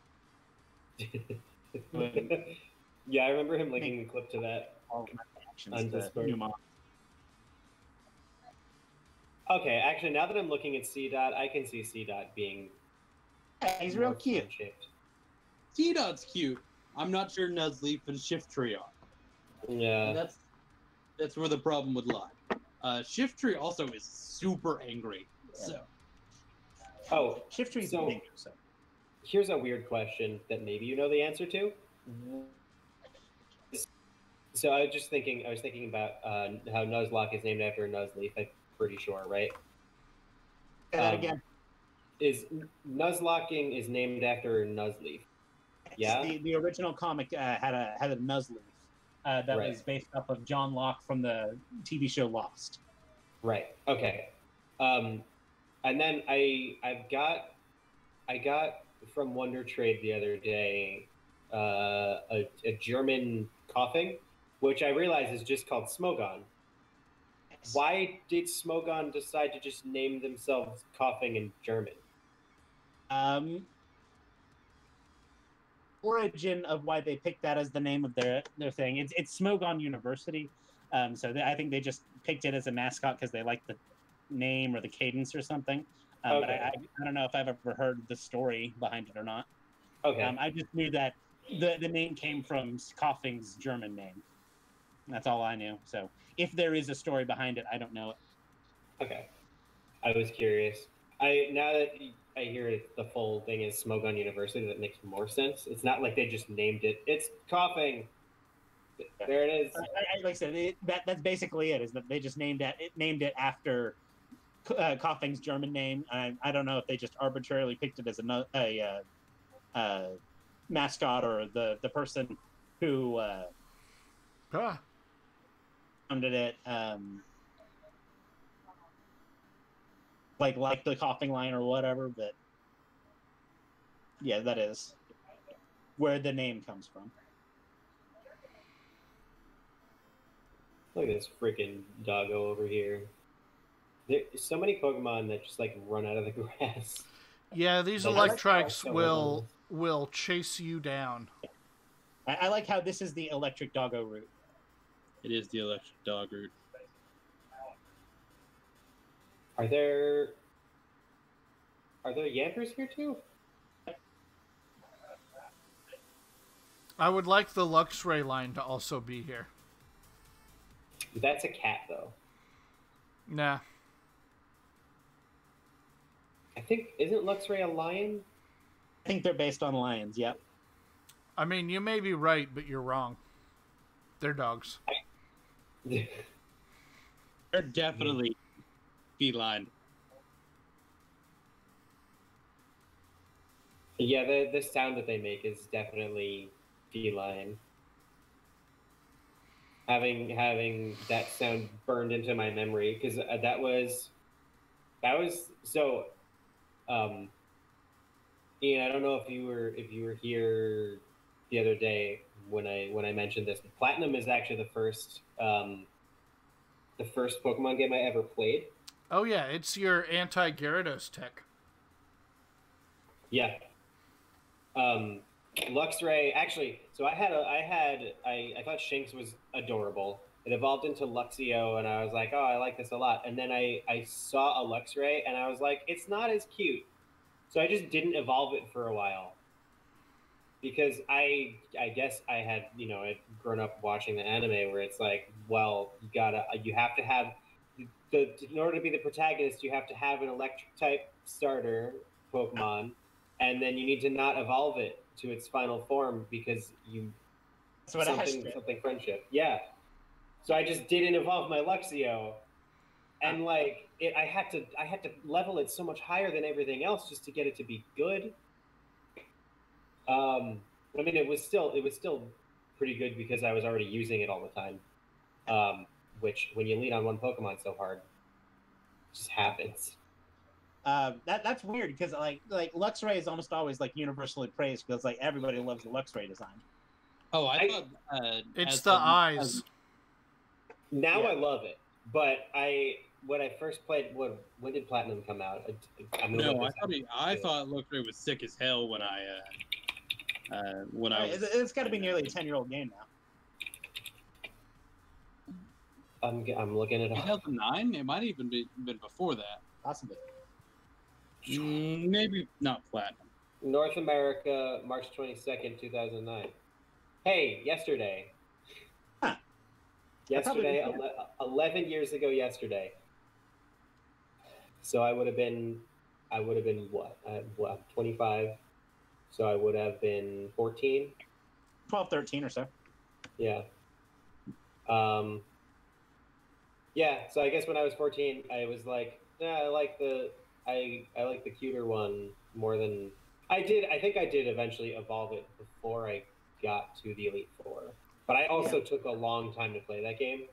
Yeah, I remember him linking a clip to that. All my reactions to Newmont. Okay, actually, now that I'm looking at C-Dot, I can see C-Dot being... Yeah, he's real cute. C-Dot's cute. I'm not sure Nuzleaf and Shiftry are. Yeah. That's where the problem would lie. Shiftry also is super angry. So. Oh, Shiftry's so here's a weird question that maybe you know the answer to. So I was thinking about how Nuzlocke is named after Nuzleaf. I'm pretty sure, right? Say that again. Is Nuzlocking is named after Nuzleaf? Yeah. The original comic had a Nuzleaf that was based off of John Locke from the TV show Lost. Right. Okay. And then I got from Wonder Trade the other day a German coughing, which I realize is just called Smogon. Why did Smogon decide to just name themselves coughing in German? Origin of why they picked that as the name of their thing. It's Smogon University. So I think they just picked it as a mascot because they like the name or the cadence or something. Okay. But I don't know if I've ever heard the story behind it or not. Okay. I just knew that the name came from Coughing's German name. That's all I knew. So if there is a story behind it, I don't know it. Okay. I was curious. Now that I hear the full thing is Smogon University, that makes more sense. It's not like they just named it. It's coughing. There it is. Like I said, that's basically it. Is that they just named it after Coughing's German name. I don't know if they just arbitrarily picked it as a mascot or the person who founded it. Like the coughing line or whatever, but yeah, that is where the name comes from. Look at this freaking doggo over here. There's so many Pokemon that just like run out of the grass. Yeah, these Electrikes will chase you down. I like how this is the electric doggo route. It is the electric dog route. Are there Yampers here too? I would like the Luxray line to also be here. That's a cat, though. Nah. I think, isn't Luxray a lion? I think they're based on lions. Yep. I mean, you may be right, but you're wrong. They're dogs. They're definitely feline. Yeah, the sound that they make is definitely feline. Having that sound burned into my memory because that was so. Ian, I don't know if you were here the other day when I mentioned this. Platinum is actually the first Pokemon game I ever played. Oh yeah, it's your anti-Gyarados tech. Yeah. Luxray actually. So I thought Shinx was adorable. It evolved into Luxio, and I was like, oh, I like this a lot. And then I saw a Luxray, and I was like, it's not as cute. So I just didn't evolve it for a while. Because I guess I had, I'd grown up watching the anime where it's like, well, you have to have in order to be the protagonist, you have to have an electric type starter Pokemon, and then you need to not evolve it to its final form because something friendship. Yeah. So I just didn't evolve my Luxio, and I had to level it so much higher than everything else just to get it to be good. I mean, it was still pretty good because I was already using it all the time. Which, when you lean on one Pokemon so hard, it just happens. That's weird because like Luxray is almost always like universally praised because like everybody loves the Luxray design. Oh, I thought it's the eyes. Now I love it, but when I first played, when did Platinum come out? I thought Luxray was sick as hell when I was. It's got to be nearly a 10-year-old game now. I'm looking at it. 2009. It might even been before that. Possibly. Maybe not Platinum. North America, March 22nd, 2009. Hey, yesterday. Huh. Yesterday, 11 years ago yesterday. So I would have been what? 25. So I would have been 14. 12, 13 or so. Yeah. Yeah, so I guess when I was 14, I was like, yeah, I like the cuter one more than I did. I think I did eventually evolve it before I got to the Elite Four. But I also took a long time to play that game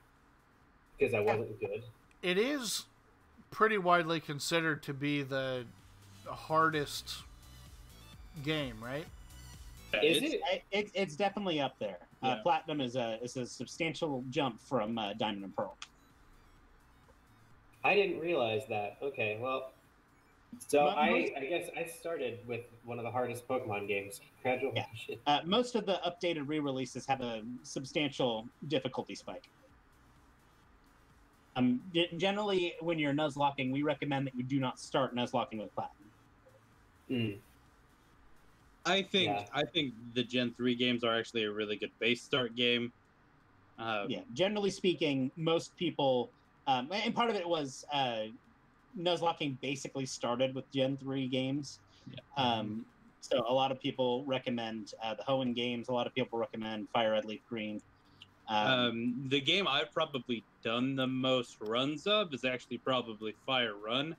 because I wasn't good. It is pretty widely considered to be the hardest game, right? Is it? It's definitely up there. Yeah. Platinum is a substantial jump from Diamond and Pearl. I didn't realize that. Okay, well, so I guess I started with one of the hardest Pokemon games. Congratulations. Yeah. Most of the updated re-releases have a substantial difficulty spike. Generally, when you're Nuzlocking, we recommend that you do not start Nuzlocking with Platinum. I think the Gen 3 games are actually a really good base start game. Generally speaking, most people, and part of it was Nuzlocking basically started with Gen 3 games. Yeah. So a lot of people recommend the Hoenn games. A lot of people recommend Fire Red, Leaf Green. The game I've probably done the most runs of is actually probably Fire Red,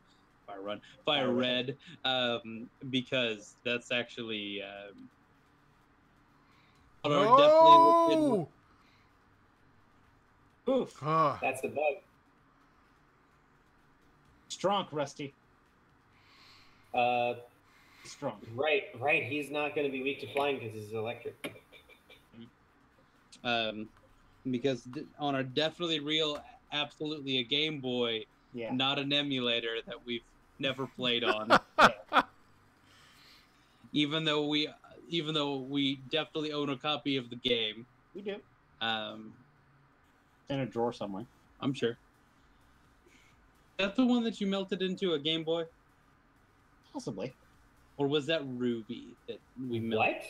because that's actually Oh! Oof. That's the bug. Strong, Rusty. Strong. Right. He's not going to be weak to flying because he's electric. Because on a definitely real, absolutely a Game Boy, not an emulator that we've never played on. Even though we definitely own a copy of the game. We do. In a drawer somewhere. I'm sure. That's the one that you melted into a Game Boy? Possibly. Or was that Ruby that we melted? What?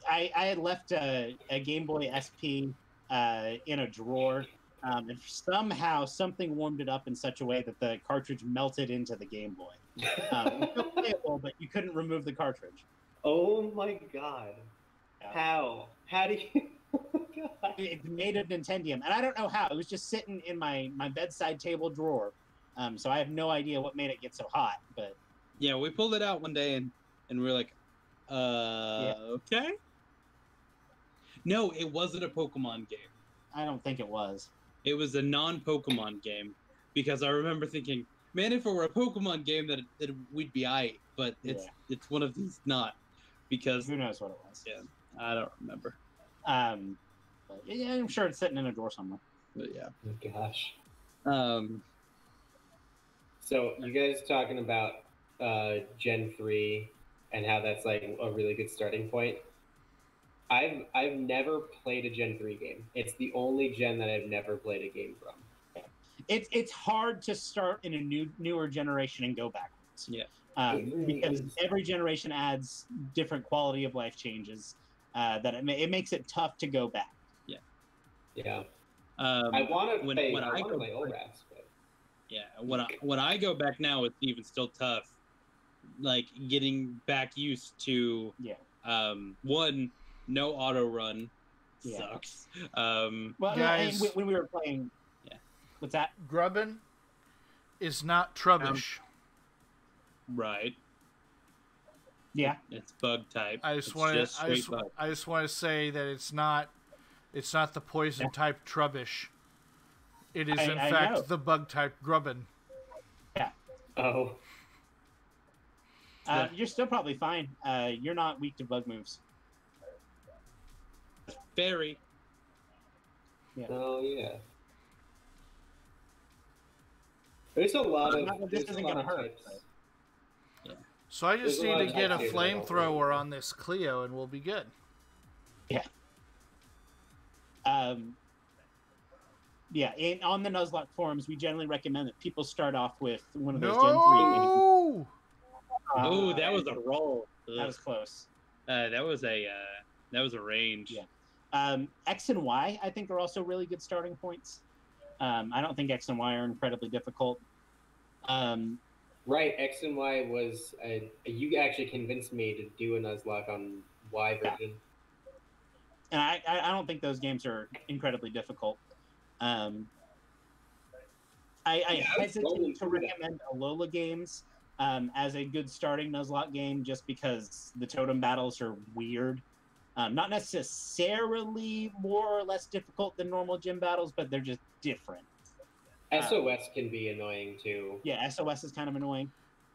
I had left a Game Boy SP in a drawer, and somehow something warmed it up in such a way that the cartridge melted into the Game Boy. It's still playable, but you couldn't remove the cartridge. Oh my god! Yeah. How? How do you? Oh god. It's made of Nintendium, and I don't know how. It was just sitting in my bedside table drawer, so I have no idea what made it get so hot. But Yeah, we pulled it out one day and we were like, okay. No, it wasn't a Pokemon game. I don't think it was. It was a non-Pokemon game because I remember thinking, man, if it were a Pokemon game, that we'd be aight. But it's one of these not, because Who knows what it was? Yeah, I don't remember. But yeah, I'm sure it's sitting in a drawer somewhere. But yeah. Oh gosh. Um. So you guys talking about Gen 3 and how that's like a really good starting point. I've never played a Gen 3 game. It's the only gen that I've never played a game from. It's hard to start in a newer generation and go backwards. Yeah. Because every generation adds different quality of life changes that it makes it tough to go back. Yeah. Yeah. I want to play go ORAS, but yeah, when I go back now, it's even still tough. Like getting back used to one, no auto run sucks. Well, guys, when we were playing, what's that? Grubbin is not trubbish. Right. Yeah, it's bug type. I just want to say that it's not the poison type trubbish. It is in fact the bug type Grubbin. Yeah. Oh. You're still probably fine. You're not weak to bug moves. Very. Yeah. Oh yeah. There's a lot of. This isn't gonna hurt. Yeah. So I just need to get a types flamethrower on this Clio, and we'll be good. Yeah. Yeah. On the Nuzlocke forums, we generally recommend that people start off with one of those Gen 3 games. Oh, that was a roll. That was close. That was a range. Yeah. X and Y, I think, are also really good starting points. I don't think X and Y are incredibly difficult. Right, X and Y was you actually convinced me to do a Nuzlocke on Y version. And I don't think those games are incredibly difficult. I hesitate to recommend Alola games as a good starting Nuzlocke game, just because the totem battles are weird. Not necessarily more or less difficult than normal gym battles, but they're just different. SOS can be annoying too. Yeah, SOS is kind of annoying.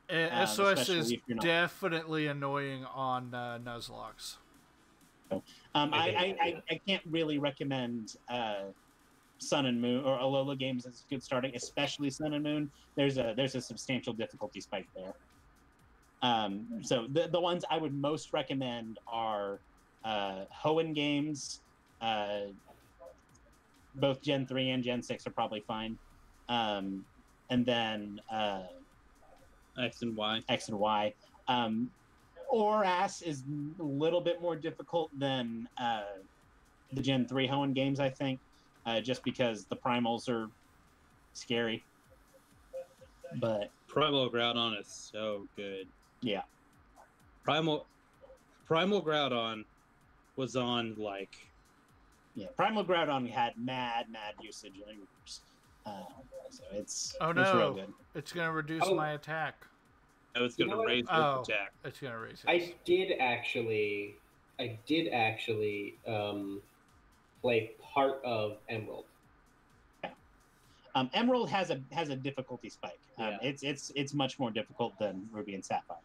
SOS is definitely annoying on Nuzlocks. I can't really recommend Sun and Moon or Alola games as good starting, especially Sun and Moon. There's a substantial difficulty spike there. So the ones I would most recommend are Hoenn games. Both Gen 3 and Gen 6 are probably fine. And then X and Y. ORAS is a little bit more difficult than the Gen 3 Hoenn games, I think, just because the primals are scary. But Primal Groudon is so good. Yeah. Primal Groudon was on like... Yeah, Primal Groudon had mad usage in yours. So it's real good. It's going to reduce my attack. No, it's going to raise the attack. It's going to raise it. I did actually play part of Emerald. Emerald has a difficulty spike. It's much more difficult than Ruby and Sapphire.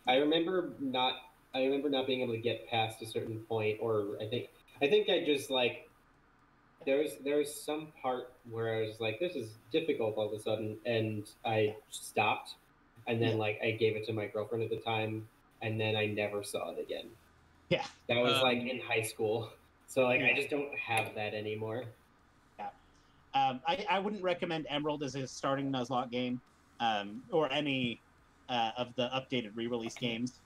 I remember not being able to get past a certain point, or I think I just like there was some part where I was like, this is difficult all of a sudden, and I stopped, and then like I gave it to my girlfriend at the time, and then I never saw it again. Yeah, that was like in high school, so like I just don't have that anymore. I wouldn't recommend Emerald as a starting Nuzlocke game, or any of the updated re-release games.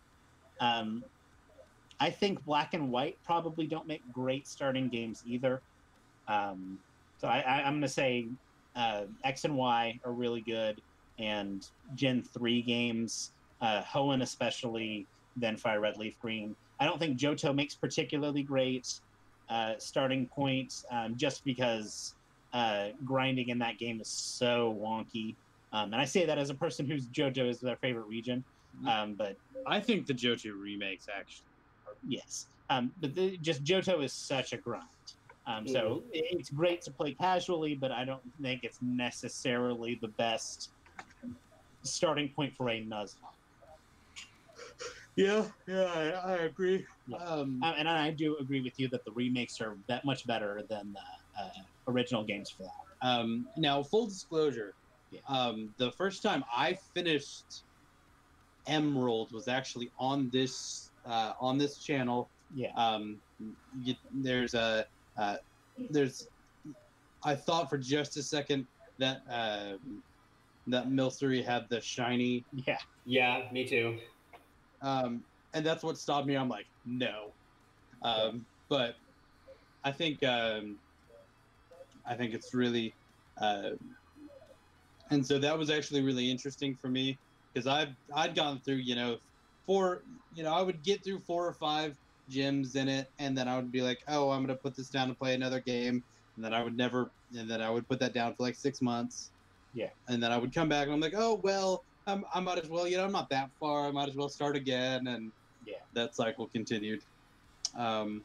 I think Black and White probably don't make great starting games either. So I'm going to say X and Y are really good. and Gen 3 games, Hoenn especially, then Fire Red Leaf Green. I don't think Johto makes particularly great starting points, just because grinding in that game is so wonky. And I say that as a person whose Johto is their favorite region. But I think the Johto remakes actually. Yes. But just Johto is such a grind. So it's great to play casually, but I don't think it's necessarily the best starting point for a Nuzlocke. Yeah, I agree. Yeah. And I do agree with you that the remakes are that much better than the original games for that. Now, full disclosure, the first time I finished Emerald was actually on this channel. Yeah. I thought for just a second that that Milcery had the shiny. Yeah. Yeah, me too. And that's what stopped me. I'm like, no. But I think it's really, and so that was actually really interesting for me because I'd gone through, I would get through 4 or 5 gyms in it, and then I would be like, oh, I'm gonna put this down and play another game, and then I would put that down for like 6 months. Yeah. And then I would come back and I'm like, oh well, I might as well, I'm not that far. I might as well start again, and that cycle continued. Now,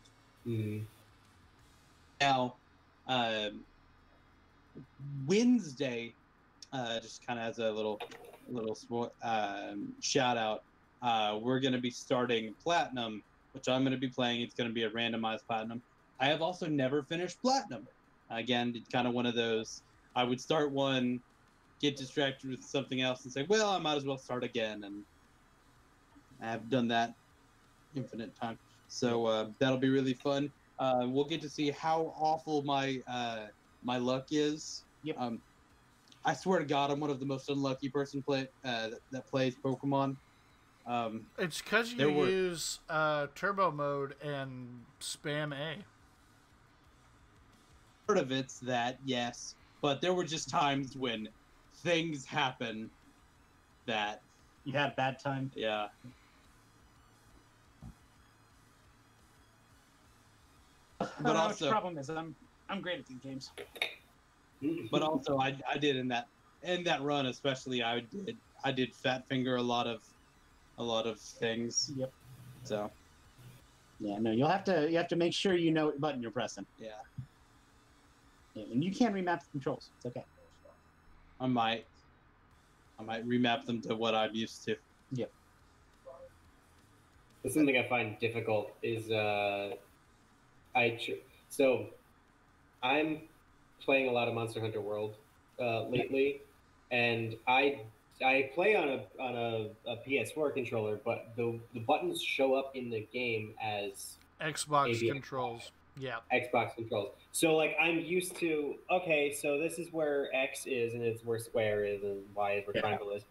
Wednesday, just kind of as a little shout out, we're going to be starting Platinum, which I'm going to be playing. It's going to be a randomized Platinum. I have also never finished Platinum. Again, it's kind of one of those, I would start one, get distracted with something else, and say, well, I might as well start again. And I have done that infinite time. So that'll be really fun. We'll get to see how awful my luck is. Yep. I swear to God, I'm one of the most unlucky person that plays Pokemon. It's because you use turbo mode and spam A. Part of it's that, yes, but there were just times when things happen that you had a bad time. Yeah. But also, the problem is I'm great at these games. But also, I did in that run especially. I did fat finger a lot of things. Yep. So. Yeah, no, you have to make sure you know what button you're pressing. Yeah. And you can remap the controls. It's okay. I might remap them to what I'm used to. Yep. Something I find difficult is I'm playing a lot of Monster Hunter World lately, and I play on a PS4 controller, but the buttons show up in the game as Xbox controls. Yeah. Xbox controls. So like I'm used to, okay, so this is where X is, and it's where square is, and Y is where triangle is.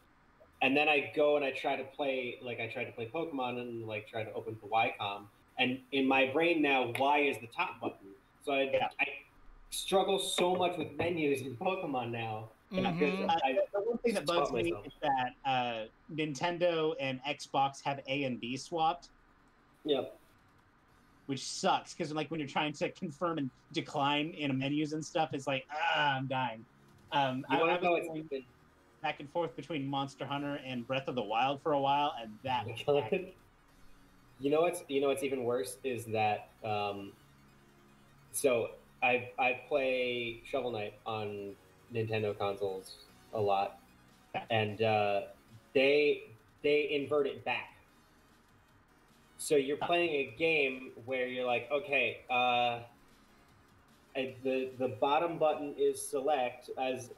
And then I go and I try to play Pokemon and like try to open the Y-Com. And in my brain now, Y is the top button. So I struggle so much with menus in Pokemon now. The one thing that bugs me is that Nintendo and Xbox have A and B swapped. Yep. Which sucks, because like when you're trying to confirm and decline in menus and stuff, it's like, I'm dying. I was going back and forth between Monster Hunter and Breath of the Wild for a while, and that was You know what's even worse is that so I play Shovel Knight on Nintendo consoles a lot, and they invert it back. So you're playing a game where you're like, okay, the bottom button is select as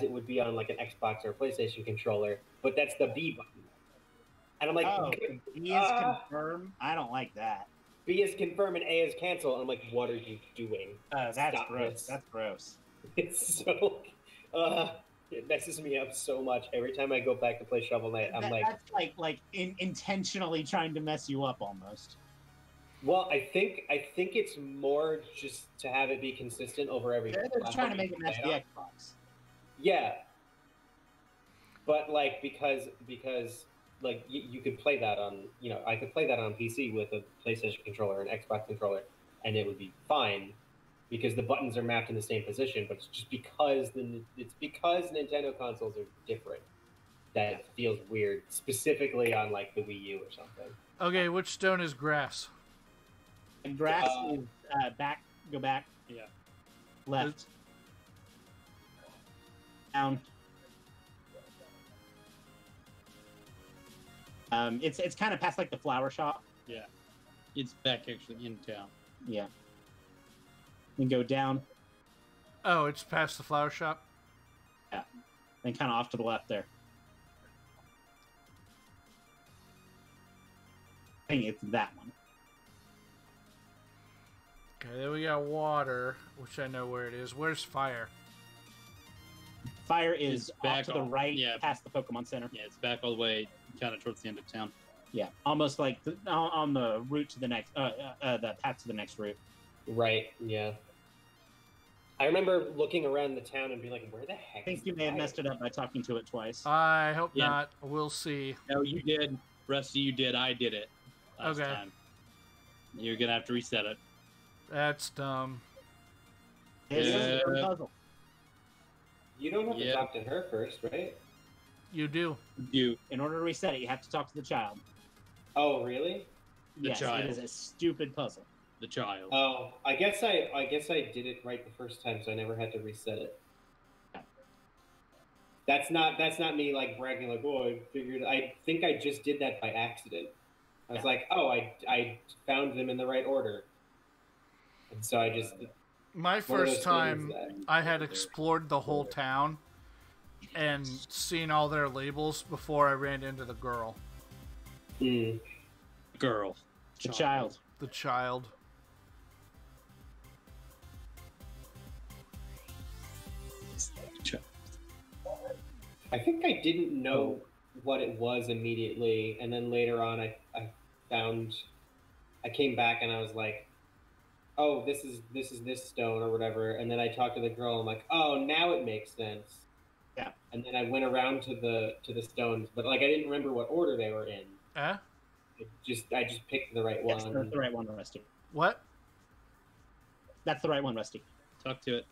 it would be on like an Xbox or a PlayStation controller, but that's the B button. And I'm like, B is confirm. I don't like that. B is confirm and A is cancel. And I'm like, what are you doing? That's gross. That's gross. It's so it messes me up so much every time I go back to play Shovel Knight. That's like intentionally trying to mess you up almost. Well, I think it's more just to have it be consistent over every. They're trying to make it match the Xbox. Yeah. but like because like you could play that on I could play that on PC with a PlayStation controller and Xbox controller, and it would be fine because the buttons are mapped in the same position. But it's just because Nintendo consoles are different that it feels weird, specifically on like the Wii U or something. Okay, which stone is grass? And grass is back. Go back. Yeah. Left. Down. It's kind of past like the flower shop. Yeah. It's back actually in town. Yeah. Then go down. Oh, it's past the flower shop? Yeah. Then kind of off to the left there. I think it's that one. Okay, then we got water, which I know where it is. Where's fire? Fire is It's back off to the on- right, yeah. past the Pokemon Center. Yeah, it's back all the way kind of towards the end of town. Yeah, almost like on the route to the next, the path to the next route. Right. Yeah. I remember looking around the town and being like, "Where the heck?" I think is you may have fire? messed it up by talking to it twice. I hope Yeah. not. We'll see. No, you did. Rusty, you did. I did it last Okay. time. You're going to have to reset it. That's dumb. This is Yeah. a puzzle. You don't have to Yeah. talk to her first, right? You do. You. In order to reset it, you have to talk to the child. Oh, really? The Yes, child. it is a stupid puzzle. The child. Oh, I guess I did it right the first time, so I never had to reset it. That's not me like bragging like, oh, I figured. I think I just did that by accident. I was like, oh, I found them in the right order, and so I just. My one of first those time, things I had explored the whole town and seen all their labels before I ran into the girl, that. Girl. The child. the child. Child. I think I didn't know what it was immediately, and then later on, I came back and I was like, oh, this is this stone or whatever, and then I talked to the girl. I'm like, oh, now it makes sense. Yeah. And then I went around to the stones, but like I didn't remember what order they were in. Eh? I just picked the right Yes, one. that's the right one, Rusty. What? That's the right one, Rusty. Talk to it.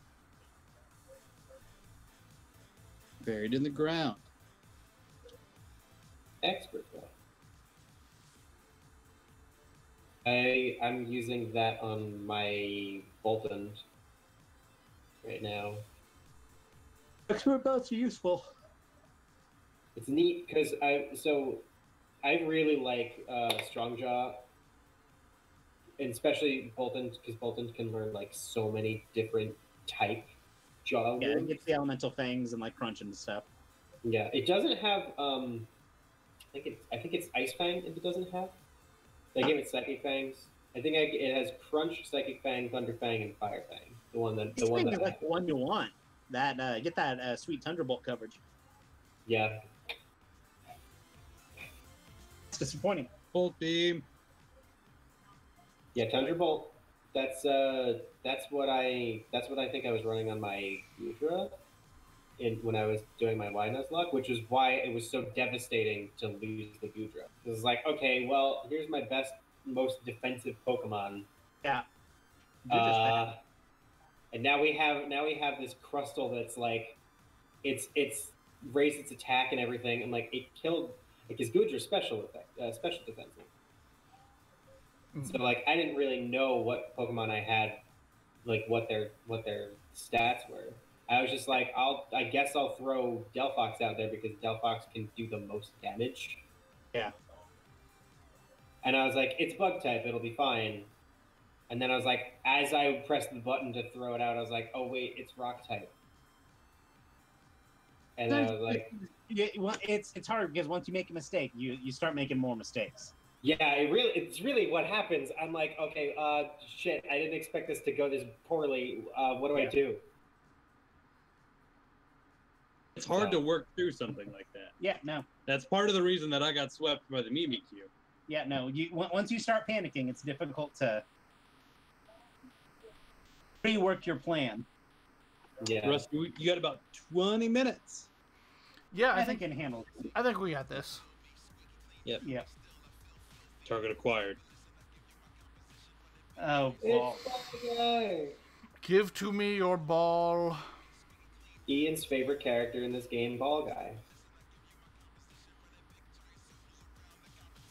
Buried in the ground. Expert though. I'm using that on my Bolton right now. Expert boats are useful. It's neat because I really like Strongjaw, and especially Bolton because Bolton can learn like so many different type jaw Yeah, it moves. gets the elemental fangs and like crunch and stuff. Yeah, it doesn't have. I think it's Ice Fang. If it doesn't have, they give it Psychic Fangs. I think it has Crunch, Psychic Fang, Thunder Fang, and Fire Fang. The one that Is like the one you want. That get that sweet Thunderbolt coverage. Yeah. It's disappointing. Bolt beam. Yeah, Thunderbolt. That's what I think I was running on my Gudra when I was doing my Wide Nuzlocke, which is why it was so devastating to lose the Gudra. It was like, okay, well, here's my best, most defensive Pokemon. Yeah. You're just bad. And now we have this Crustle that's like, it's raised its attack and everything, and like it killed like his Gudra's special defense. So like I didn't really know what Pokemon I had, like what their stats were. I was just like, I guess I'll throw Delphox out there because Delphox can do the most damage. Yeah. And I was like, it's bug type, it'll be fine. And then I was like, as I pressed the button to throw it out, I was like, oh wait, it's rock type. And then I was like, yeah, well, it's hard because once you make a mistake, you start making more mistakes. yeah, it's really what happens. I'm like, okay, shit, I didn't expect this to go this poorly. What do I do? It's hard to work through something like that. Yeah, no. That's part of the reason that I got swept by the Mimikyu. Yeah, no. Once you start panicking, it's difficult to rework your plan. Yeah. Russ, you got about 20 minutes. Yeah, I think it can handle it. I think we got this. Yep. Yep. Target acquired. Oh, ball. Give to me your ball. Ian's favorite character in this game, Ball Guy.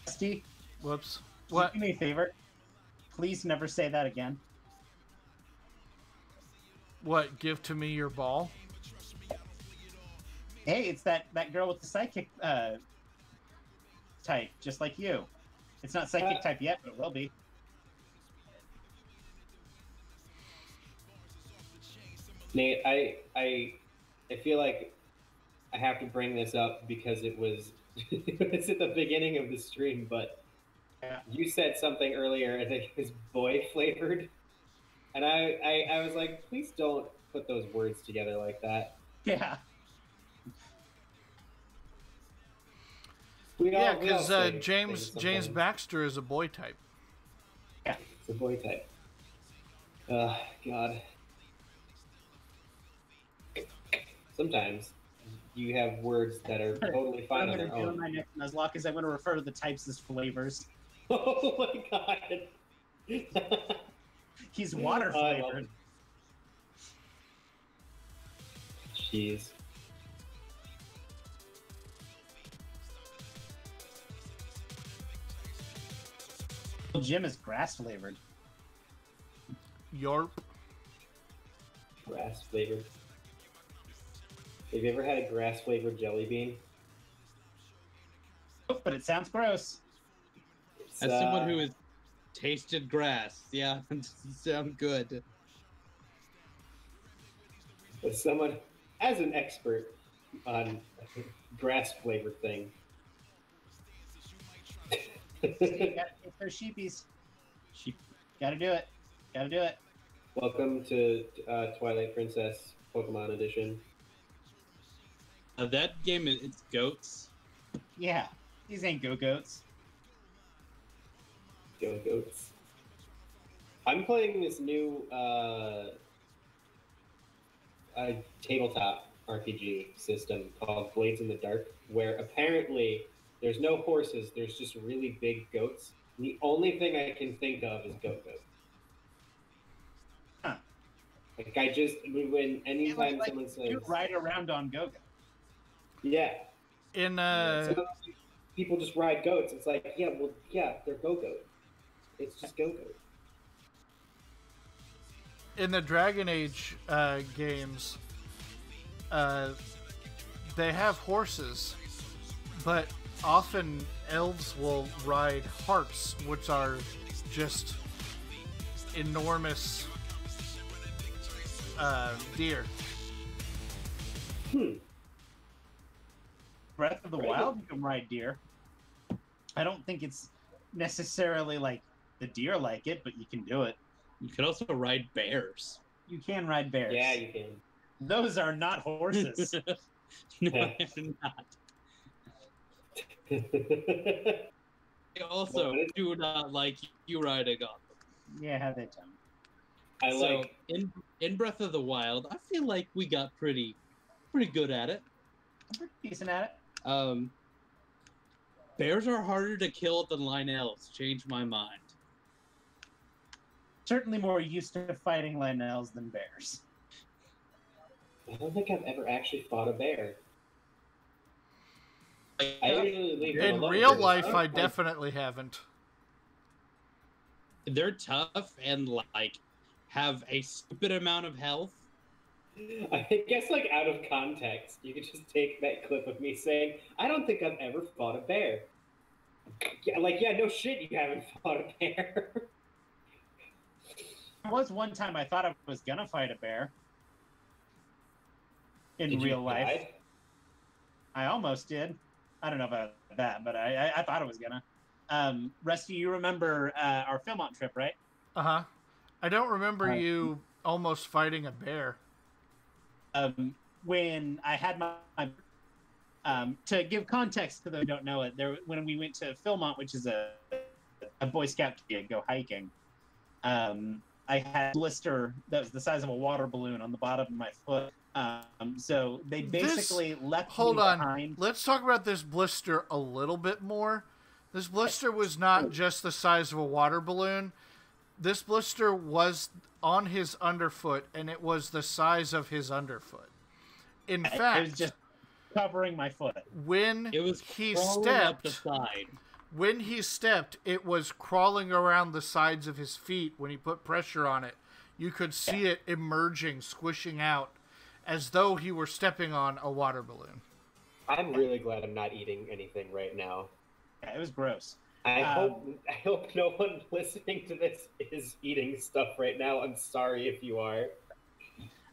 Steve, Whoops. what? Do me a favor. Please never say that again. What? Give to me your ball? Hey, it's that girl with the psychic type, just like you. It's not psychic type yet, but it will be. Nate, I feel like I have to bring this up because it's at the beginning of the stream, but you said something earlier, I think it was boy flavored. And I was like, please don't put those words together like that. Yeah. Yeah, because James Baxter is a boy type. Yeah, it's a boy type. God. Sometimes you have words that are totally fine on their own. On my next Nuzlocke is I'm going to refer to the types as flavors. Oh my god. He's water flavored. Jeez. Jim is grass flavored. Yarp. Grass flavored. Have you ever had a grass flavored jelly bean? Oh, but it sounds gross. As someone who has tasted grass, yeah, it doesn't sound good. As an expert on grass flavored thing. They're sheepies. Gotta do it. Gotta do it. Welcome to Twilight Princess Pokemon Edition. That game, it's goats. Yeah, these ain't go-goats. Go goats. I'm playing this new tabletop RPG system called Blades in the Dark, where apparently there's no horses, there's just really big goats. And the only thing I can think of is goat. Huh. Like anytime someone says you ride around on Go-Go. Yeah. So people just ride goats. It's like, they're go-goat. It's just go-goat. In the Dragon Age games, they have horses, but often elves will ride harps, which are just enormous deer. Breath of the Wild, you can ride deer. I don't think it's necessarily like the deer like it, but you can do it. You can also ride bears. You can ride bears. Yeah, you can. Those are not horses. No, they're not. They also do not like you riding on them. Yeah, how they don't. So in Breath of the Wild, I feel like we got pretty good at it. I'm pretty decent at it. Bears are harder to kill than line elves. Change my mind. Certainly more used to fighting Lionels than bears. I don't think I've ever actually fought a bear. In real life, I definitely haven't. They're tough and have a stupid amount of health. I guess out of context, you could just take that clip of me saying, "I don't think I've ever fought a bear." Yeah, no shit, you haven't fought a bear. There was one time I thought I was gonna fight a bear. In real life. Die? I almost did. I don't know about that, but I thought I was gonna. Rusty, you remember our Philmont trip, right? Uh-huh. I don't remember you almost fighting a bear. When I had my to give context to those who don't know it, when we went to Philmont, which is a Boy Scout gig, go hiking, I had a blister that was the size of a water balloon on the bottom of my foot. So they basically left me behind. Let's talk about this blister a little bit more. This blister was not just the size of a water balloon. This blister was on his underfoot, and it was the size of his underfoot. In fact, it was just covering my foot. When It was he crawling up the side. when he stepped, it was crawling around the sides of his feet. When he put pressure on it, you could see it emerging, squishing out, as though he were stepping on a water balloon. I'm really glad I'm not eating anything right now. Yeah, it was gross. I hope no one listening to this is eating stuff right now. I'm sorry if you are.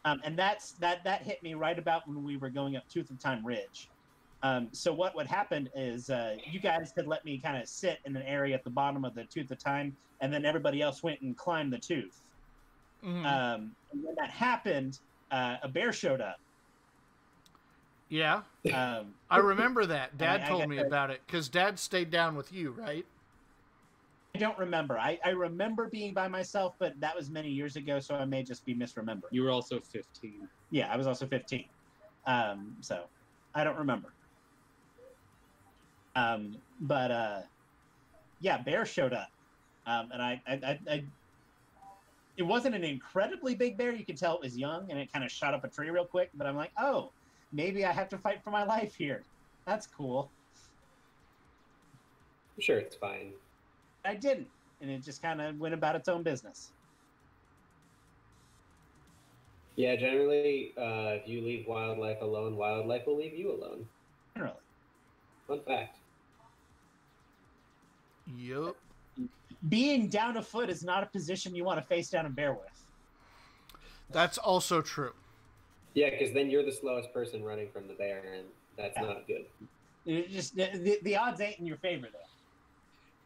And that hit me right about when we were going up Tooth of Time Ridge. So what happened is you guys could let me kind of sit in an area at the bottom of the Tooth of Time, and then everybody else went and climbed the tooth. Mm-hmm. And when that happened, a bear showed up. Yeah, I remember that. Dad told me about it because Dad stayed down with you, right? I don't remember. I remember being by myself, but that was many years ago, so I may just be misremembering. You were also 15. Yeah, I was also 15. So I don't remember. But yeah, bear showed up. And I it wasn't an incredibly big bear. You could tell it was young, and it kind of shot up a tree real quick. But I'm like, oh, maybe I have to fight for my life here. That's cool. I'm sure it's fine. I didn't, and it just kind of went about its own business. Yeah, generally, if you leave wildlife alone, wildlife will leave you alone. Generally. Fun fact. Yup. Being down a foot is not a position you want to face down a bear with. That's also true. Yeah, because then you're the slowest person running from the bear, and that's not good. It just the odds ain't in your favor, though.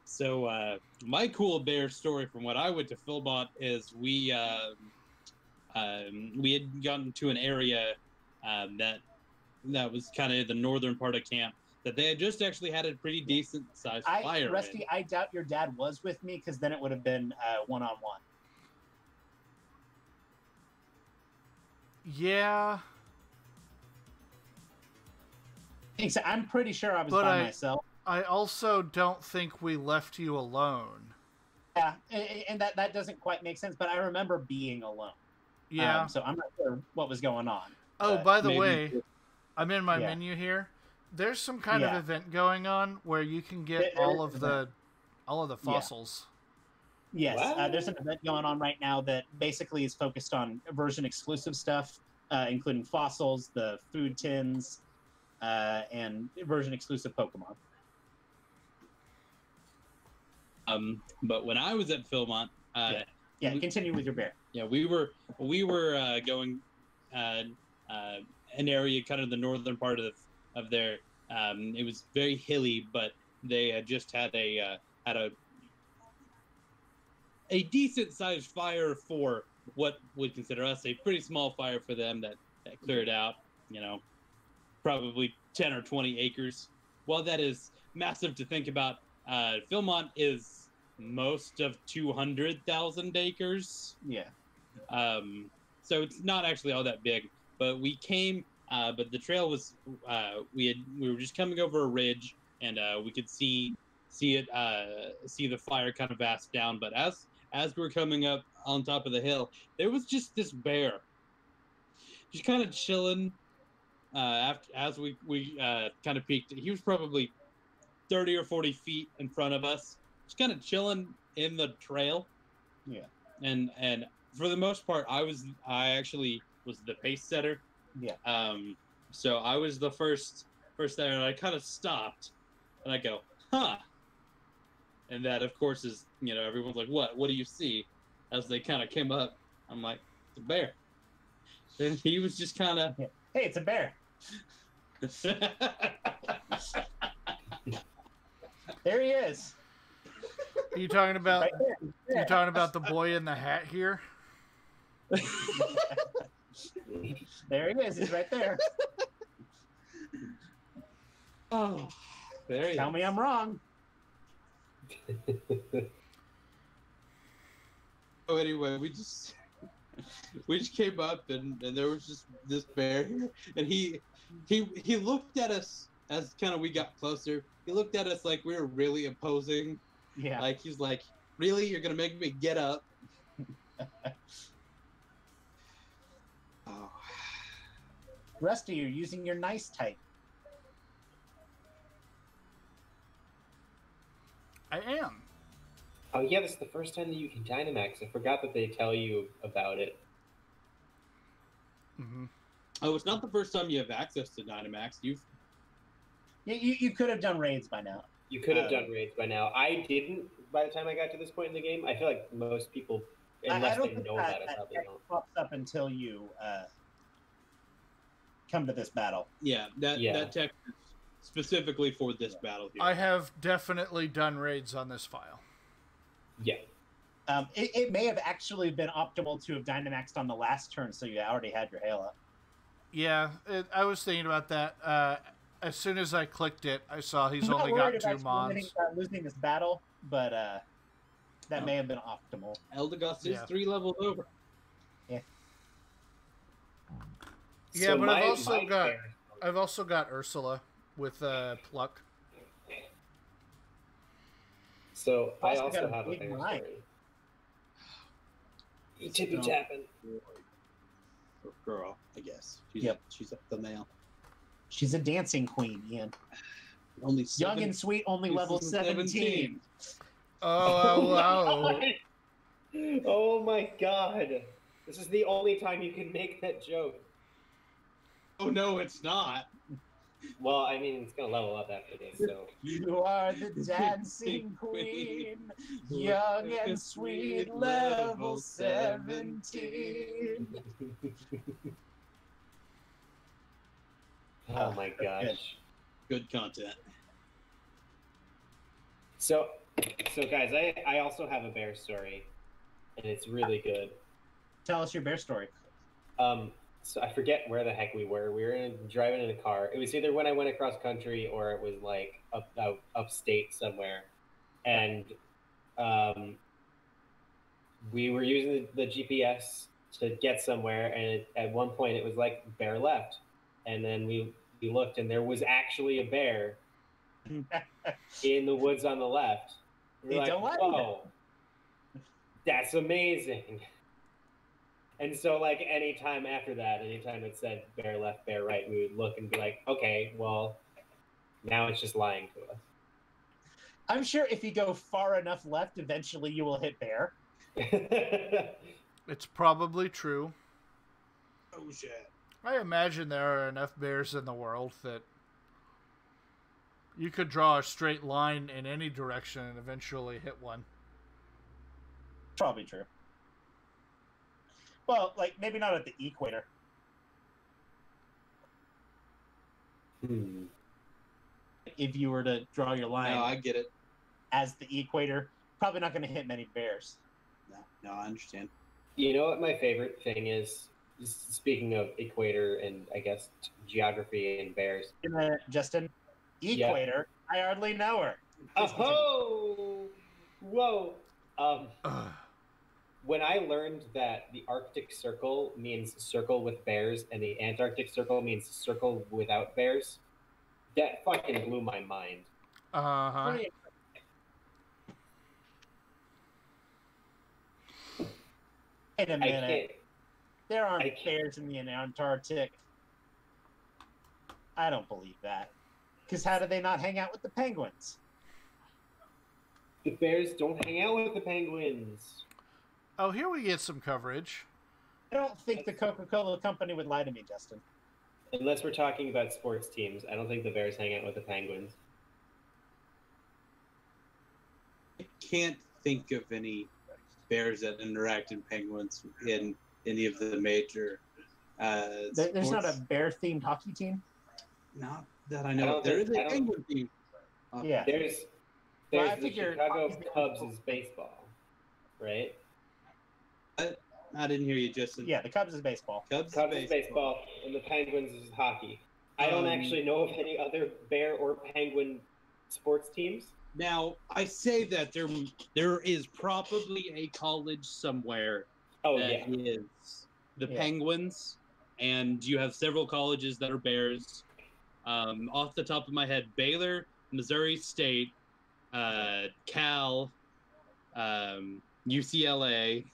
So my cool bear story from when I went to Philbot is we had gotten to an area that was kind of the northern part of camp that they had just actually had a pretty decent sized fire. Rusty, I doubt your dad was with me because then it would have been one-on-one. Yeah. I'm pretty sure I was by myself. I also don't think we left you alone. Yeah, and that doesn't quite make sense, but I remember being alone. Yeah. So I'm not sure what was going on. Oh, by the way, I'm in my menu here. There's some kind of event going on where you can get all of the fossils. Yes, there's an event going on right now that basically is focused on version exclusive stuff, including fossils, the food tins, and version exclusive Pokemon. But when I was at Philmont, continue with your bear. Yeah, we were going an area kind of the northern part of their. It was very hilly, but they had just had a decent sized fire for what would consider us a pretty small fire for them that cleared out, probably 10 or 20 acres. While that is massive to think about, Philmont is most of 200,000 acres. Yeah. So it's not actually all that big, but we came, but the trail was, we were just coming over a ridge, and we could see the fire kind of vast down. But as we were coming up on top of the hill, there was just this bear, just kind of chilling. As we kind of peeked, he was probably 30 or 40 feet in front of us, just kind of chilling in the trail. Yeah. And for the most part, I actually was the pace setter. Yeah. So I was the first there, and I kind of stopped, and I go, huh. And that, of course, is, everyone's like, what do you see? As they kind of came up, I'm like, it's a bear. And he was just kind of, hey, it's a bear. There he is. Are you talking about? Right there. Yeah. You talking about the boy in the hat here? There he is. He's right there. Oh, there he Tell is. me I'm wrong. Are you talking about the boy in the hat here? Oh, there he is. There you Are you talking about the boy in the hat here? go. So anyway, we just came up and there was just this bear here, and he looked at us as kind of we got closer. He looked at us like we were really opposing. Yeah. Like he's like, really, you're gonna make me get up? Oh. Rusty, you're using your nice type. I am. Oh yeah, this is the first time that you can Dynamax. I forgot that they tell you about it. Mm-hmm. Oh, it's not the first time you have access to Dynamax. You could have done raids by now. You could have done raids by now. I didn't by the time I got to this point in the game. I feel like most people, unless they know about it, probably don't. Pops up until you come to this battle. Yeah, that text is specifically for this battle here. I have definitely done raids on this file. Yeah. It may have actually been optimal to have Dynamaxed on the last turn, so you already had your Halo. Yeah, I was thinking about that. As soon as I clicked it, I saw he's only got 2 mons. Losing this battle, but that may have been optimal. Eldegoss is 3 levels over. Yeah. Yeah, So but I've also got Ursula with Pluck. So I also got a have a big bear line. story. You tippy tapping. Girl, I guess. She's up the male. She's a dancing queen, Ian. Only Young and sweet, only level 17. Oh, wow. Oh my god. This is the only time you can make that joke. Oh no, it's not. Well, I mean, it's going to level up after this, so. You are the dancing queen, young and sweet, level 17. Oh my gosh. Good content. So guys, I also have a bear story, and it's really good. Tell us your bear story. So I forget where the heck we were. We were driving in a car. It was either when I went across country or it was like upstate somewhere, and we were using the GPS to get somewhere. And at one point, it was like bear left, and then we looked, and there was actually a bear in the woods on the left. We're like, whoa, that's amazing. And so, like, anytime after that, anytime it said bear left, bear right, we would look and be like, okay, well, now it's just lying to us. I'm sure if you go far enough left, eventually you will hit bear. It's probably true. Oh, shit. I imagine there are enough bears in the world that you could draw a straight line in any direction and eventually hit one. Probably true. Well, like, maybe not at the equator. If you were to draw your line... No, I get it. As the equator, probably not going to hit many bears. No, I understand. You know what my favorite thing is? Speaking of equator and, I guess, geography and bears. Justin, equator, I hardly know her. Oh! Whoa! When I learned that the Arctic Circle means circle with bears and the Antarctic Circle means circle without bears, that fucking blew my mind. Uh-huh. Wait a minute. There aren't bears in the Antarctic. I don't believe that. Because how do they not hang out with the penguins? The bears don't hang out with the penguins. Oh, here we get some coverage. I don't think the Coca-Cola company would lie to me, Justin. Unless we're talking about sports teams, I don't think the bears hang out with the penguins. I can't think of any bears that interact with penguins in any of the major There's not a bear-themed hockey team? Not that I know. There is a penguin team. Yeah. There's the Chicago Cubs is baseball, right? I didn't hear you, Justin. Yeah, the Cubs is baseball. Cubs is baseball, and the Penguins is hockey. I don't actually know of any other bear or penguin sports teams. Now, I say that there is probably a college somewhere that is the Penguins, and you have several colleges that are Bears. Off the top of my head, Baylor, Missouri State, Cal, UCLA.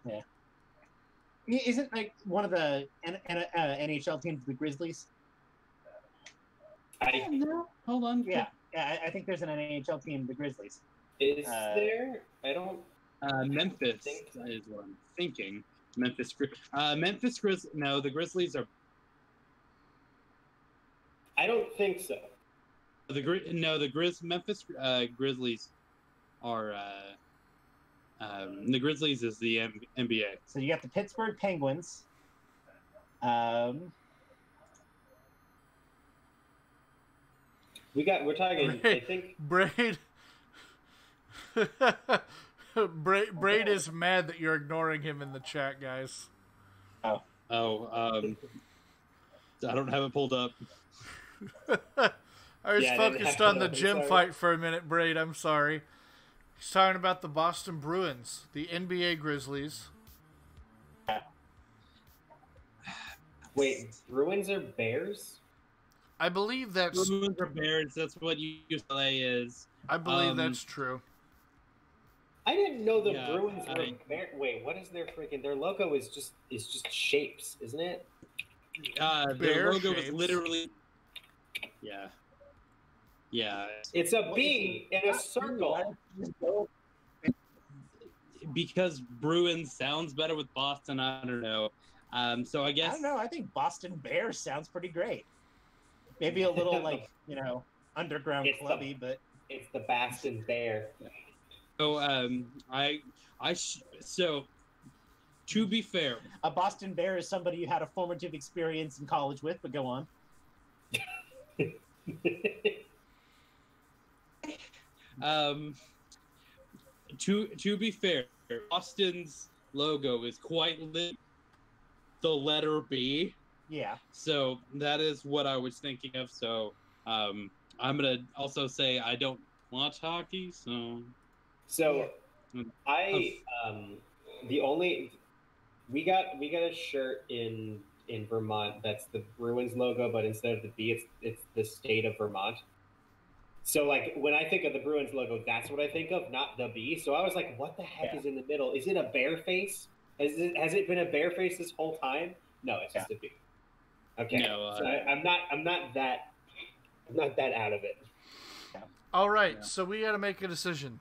Yeah. Isn't like one of the NHL teams the Grizzlies? I No, hold on. Yeah, I think there's an NHL team, the Grizzlies. Is there? I don't. Memphis is what I'm thinking. Memphis Grizzlies. No, the Grizzlies are. I don't think so. Memphis Grizzlies are. The Grizzlies is the NBA. So you got the Pittsburgh Penguins. We're talking. I think Braid. Braid is mad that you're ignoring him in the chat, guys. I don't have it pulled up. I was focused on the gym fight for a minute, Braid. I'm sorry. He's talking about the Boston Bruins, the NBA Grizzlies. Wait, Bruins are Bears? I believe that's... Bruins are Bears. That's what UCLA is. I believe that's true. I didn't know the Bruins were Bears. Wait, what is their freaking... Their logo is just shapes, isn't it? Their logo is literally... Yeah. Yeah. It's a B in a circle. Because Bruins sounds better with Boston, I don't know. So I guess... I don't know. I think Boston Bears sounds pretty great. Maybe a little, like, underground clubby, but... It's the Boston Bear. So, so, to be fair... A Boston Bear is somebody you had a formative experience in college with, but go on. To be fair, Boston's logo is quite the letter B. Yeah. So that is what I was thinking of. So I'm gonna also say I don't watch hockey. So we got a shirt in Vermont that's the Bruins logo, but instead of the B, it's the state of Vermont. So, like, when I think of the Bruins logo, that's what I think of, not the B. So I was like, what the heck is in the middle? Is it a bear face? Has it been a bear face this whole time? No, it's just a B. Okay. No, so I'm not that out of it. Yeah. All right, so we got to make a decision.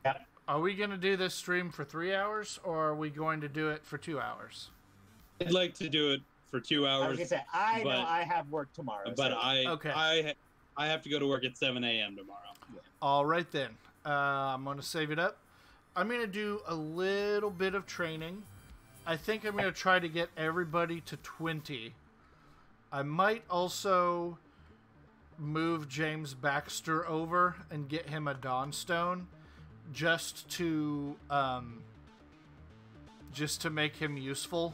Yeah. Are we going to do this stream for 3 hours, or are we going to do it for 2 hours? I'd like to do it for 2 hours. I was going to say, I know I have work tomorrow. But I have to go to work at 7 a.m. tomorrow. Yeah. All right, then. I'm going to save it up. I'm going to do a little bit of training. I think I'm going to try to get everybody to 20. I might also move James Baxter over and get him a Dawnstone just to make him useful,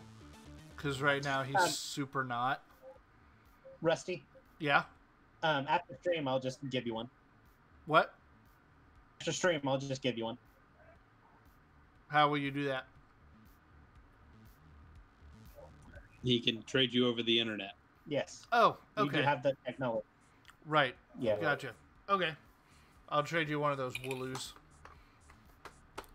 because right now he's super not. Rusty? Yeah? After stream, I'll just give you one. What? After stream, I'll just give you one. How will you do that? He can trade you over the internet. Yes. Oh, okay. You do have the technology. Right. Yeah. Gotcha. Okay. I'll trade you one of those wooloos.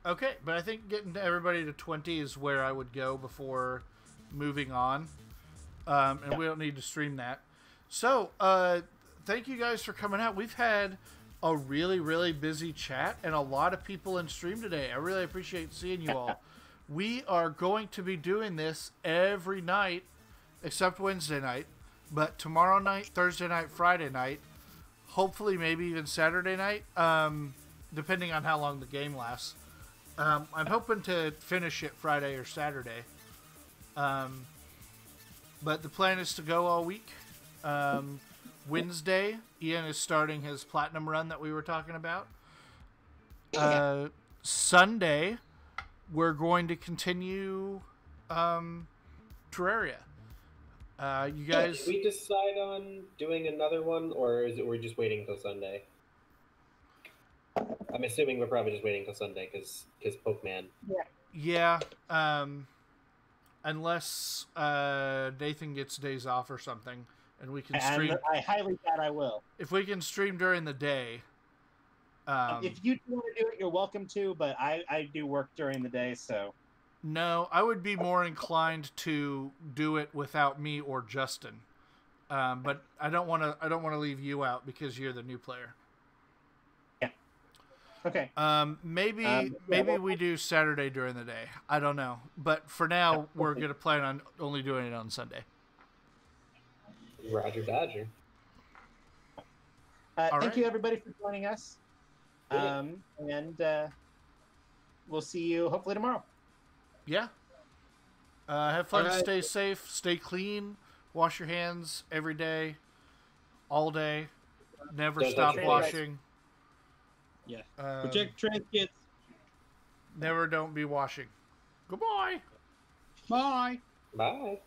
Okay, but I think getting everybody to 20 is where I would go before moving on. And we don't need to stream that. So, thank you guys for coming out. We've had a really, really busy chat and a lot of people in stream today. I really appreciate seeing you all. We are going to be doing this every night except Wednesday night. But tomorrow night, Thursday night, Friday night, hopefully maybe even Saturday night, depending on how long the game lasts. I'm hoping to finish it Friday or Saturday. But the plan is to go all week. Wednesday, Ian is starting his platinum run that we were talking about. Sunday, we're going to continue Terraria. You guys... Did we decide on doing another one, or is it we're just waiting until Sunday? I'm assuming we're probably just waiting until Sunday because Pokeman. Yeah. Unless Nathan gets days off or something, and we can stream. And I highly doubt I will. If we can stream during the day. If you want to do it, you're welcome to, but I do work during the day, so. No, I would be more inclined to do it without me or Justin, but I don't want to leave you out because you're the new player. Yeah. Okay. Maybe we do Saturday during the day. I don't know, but for now we're gonna plan on only doing it on Sunday. Roger Dodger. Thank you everybody for joining us. And we'll see you hopefully tomorrow. Yeah. Have fun. Right. Stay safe. Stay clean. Wash your hands every day, all day. Never stop washing. Yeah. Protect trans kids. Never don't be washing. Goodbye. Bye. Bye.